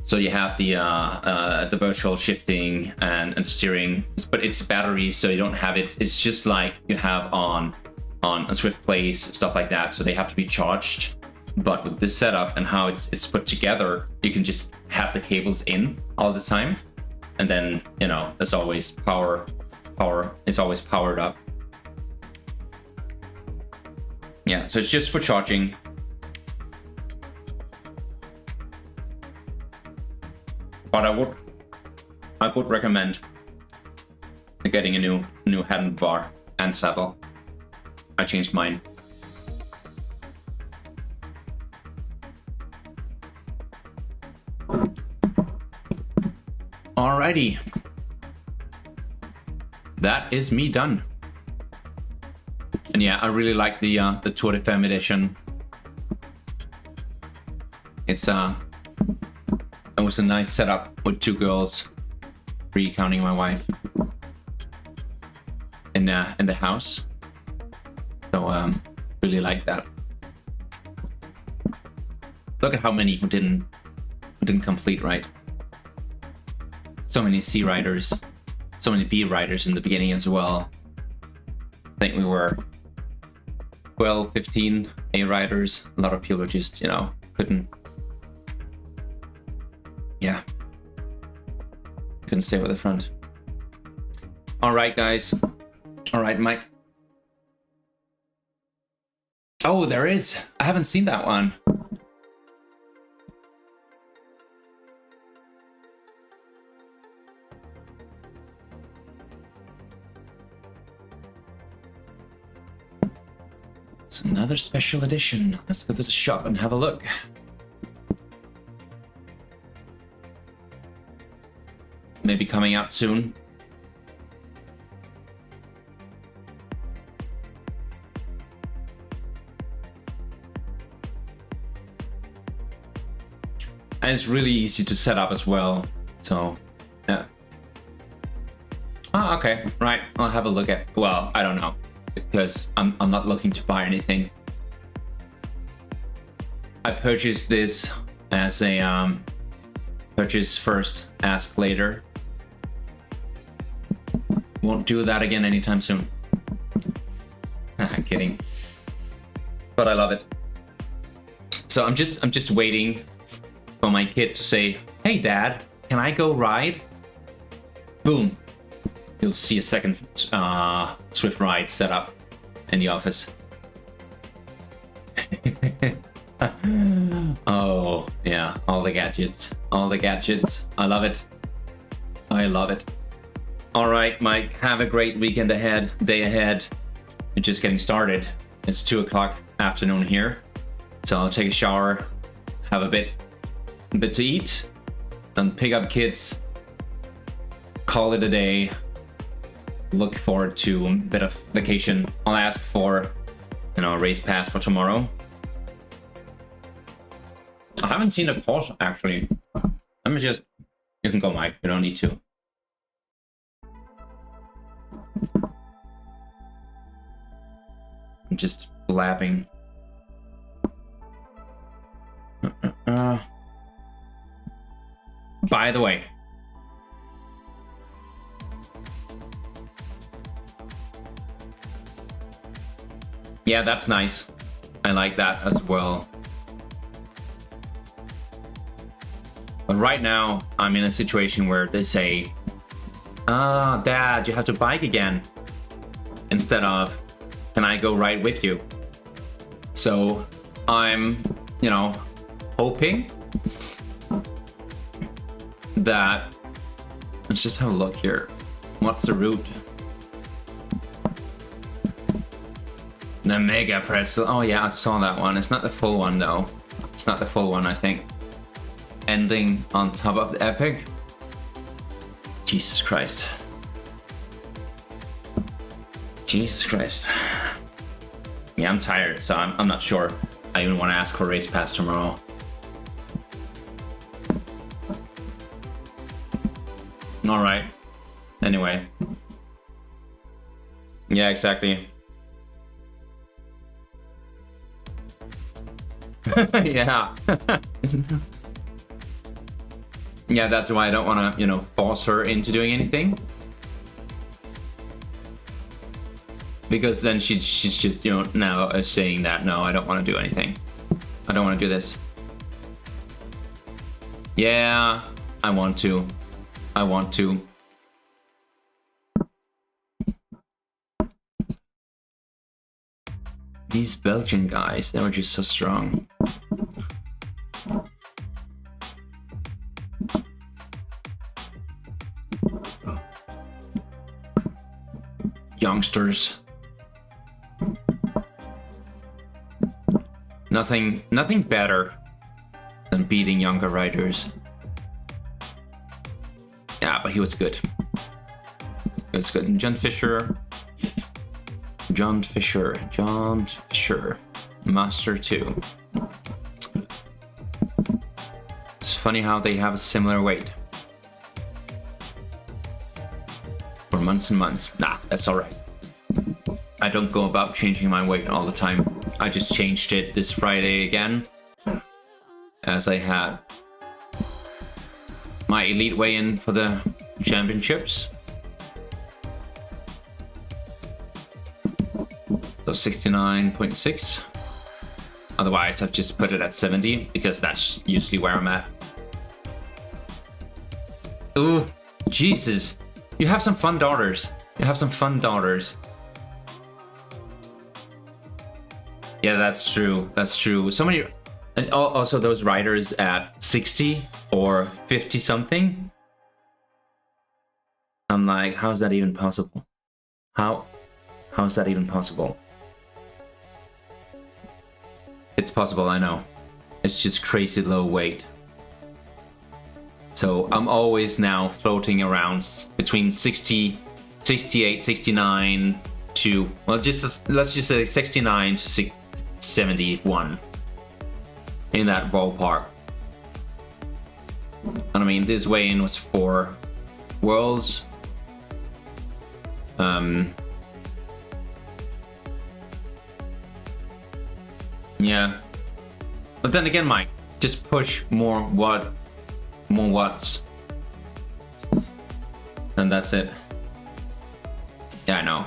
So you have the virtual shifting and the steering, but it's batteries, so you don't have it. It's just like you have on Zwift Plays, stuff like that. So they have to be charged. But with this setup and how it's put together, you can just have the cables in all the time, and then, you know, there's always power. It's always powered up. Yeah, so it's just for charging. But I would recommend getting a new handlebar and saddle. I changed mine. Alrighty. That is me done. And yeah, I really like the Tour de Femme edition. It was a nice setup with two girls, three counting my wife, in the house. So really like that. Look at how many who didn't complete, right? So many C riders, so many B riders in the beginning as well. I think we were 12, 15 A riders. A lot of people just, you know, couldn't stay with the front. All right, guys. All right, Mike. Oh, there is. I haven't seen that one. It's another special edition. Let's go to the shop and have a look. Maybe coming out soon. And it's really easy to set up as well. So, yeah. Oh, okay, right. I'll have a look at. Well, I don't know, because I'm not looking to buy anything. I purchased this as a purchase first, ask later. Won't do that again anytime soon. I'm kidding, but I love it. So I'm just waiting for my kid to say, "Hey, Dad, can I go ride?" Boom. You'll see a second Zwift ride set up in the office. Oh, yeah, all the gadgets. All the gadgets. I love it. I love it. All right, Mike, have a great weekend ahead, day ahead. We're just getting started. It's 2 o'clock afternoon here. So I'll take a shower, have a bit to eat, and pick up kids, call it a day. Look forward to a bit of vacation. I'll ask for, a race pass for tomorrow. I haven't seen a course actually. Let me just, you can go, Mike, you don't need to. I'm just blabbing. By the way, yeah, that's nice. I like that as well. But right now, I'm in a situation where they say, Dad, you have to bike again. Instead of, can I go ride with you? So I'm, hoping that, let's just have a look here. What's the route? The Mega Pretzel. Oh yeah, I saw that one. It's not the full one though. It's not the full one, I think. Ending on top of the Epic. Jesus Christ. Jesus Christ. Yeah, I'm tired, so I'm not sure I even want to ask for a race pass tomorrow. Alright. Anyway. Yeah, exactly. Yeah. Yeah, that's why I don't want to, force her into doing anything. Because then she's just, now saying that, no, I don't want to do anything. I don't want to do this. Yeah, I want to. I want to. These Belgian guys, they were just so strong. Youngsters. Nothing better than beating younger riders. Yeah, but he was good. He was good. John Fisher, Master 2. It's funny how they have a similar weight. For months and months. Nah, that's alright. I don't go about changing my weight all the time. I just changed it this Friday again, as I had my elite weigh-in for the championships. So 69.6. Otherwise, I've just put it at 70 because that's usually where I'm at. Ooh, Jesus. You have some fun daughters. You have some fun daughters. Yeah, that's true. That's true. So many, and also those riders at 60 or 50 something. I'm like, how is that even possible? How is that even possible? It's possible, I know. It's just crazy low weight. So I'm always now floating around between 60, 68, 69 to, well, let's just say 69 to 71. In that ballpark. And I mean, this weigh-in was for Worlds. Yeah. But then again, Mike, just push more watts. And that's it. Yeah, I know.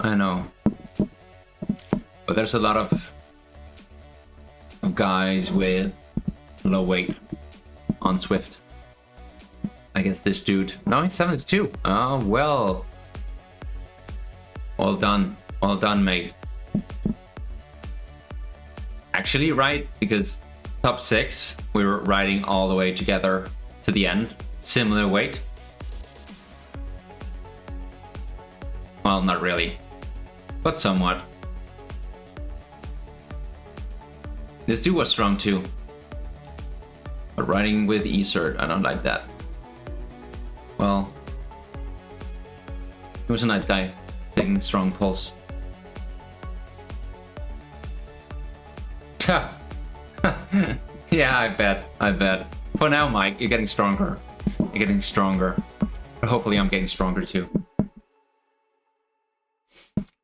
I know. But there's a lot of guys with low weight on Zwift. I guess this dude. No, he's 72. Oh, well. All done. All done, mate. Actually, right? Because top 6, we were riding all the way together to the end. Similar weight. Well, not really. But somewhat. This dude was strong too. But riding with E-Cert, I don't like that. Well, he was a nice guy, taking strong pulse. Yeah, I bet. For now, Mike, you're getting stronger. You're getting stronger. But hopefully I'm getting stronger too.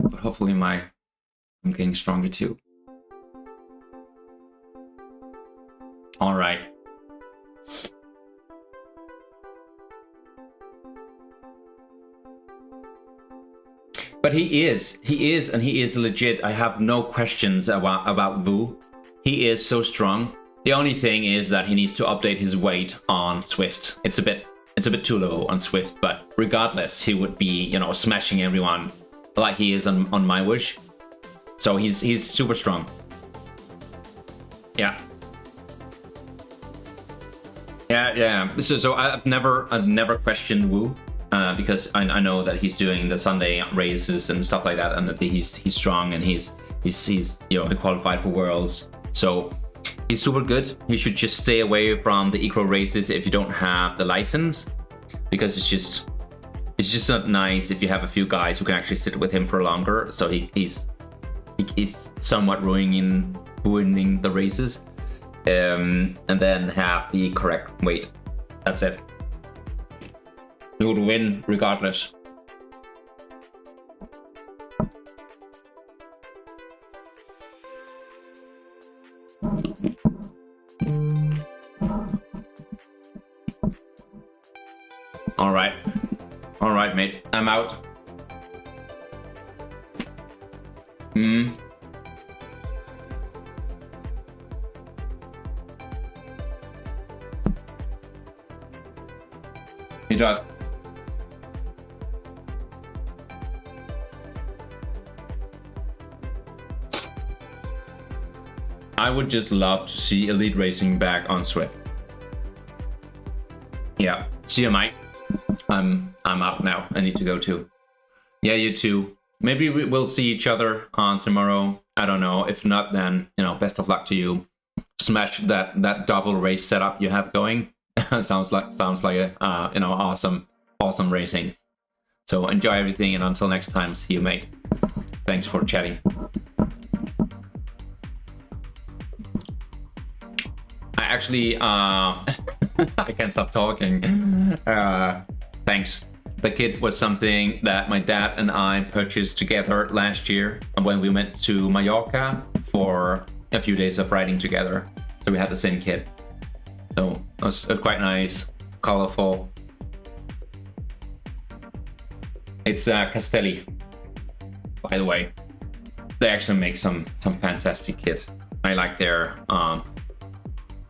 But hopefully I'm getting stronger too. All right. But he is legit. I have no questions about Vu. He is so strong. The only thing is that he needs to update his weight on Zwift. It's a bit too low on Zwift, but regardless, he would be, you know, smashing everyone like he is on my wish. So he's super strong. Yeah. Yeah. So I've never questioned Wu, because I know that he's doing the Sunday races and stuff like that, and that he's strong and he's you know, qualified for Worlds. So he's super good. He should just stay away from the eco races if you don't have the license, because it's just not nice if you have a few guys who can actually sit with him for longer. So he's somewhat ruining the races. And then have the correct weight. That's it. He would win regardless. All right, mate. I'm out. He does. I would just love to see Elite Racing back on Zwift. Yeah. See you, Mike. I'm out now. I need to go too. Yeah, you too. Maybe we'll see each other on tomorrow. I don't know. If not, then, you know, best of luck to you. Smash that double race setup you have going. sounds like a you know, awesome racing. So enjoy everything, and until next time, see you, mate. Thanks for chatting. I actually I can't stop talking. Thanks. The kit was something that my dad and I purchased together last year when we went to Mallorca for a few days of riding together. So we had the same kit. So it was quite nice, colorful. It's Castelli, by the way. They actually make some fantastic kit. I like their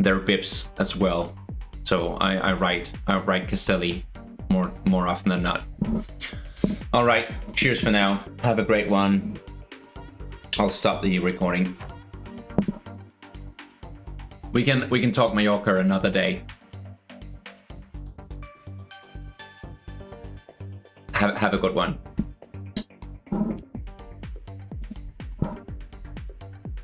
bibs as well. So I ride Castelli more often than not. All right, cheers for now. Have a great one. I'll stop the recording. We can talk Mallorca another day. Have a good one.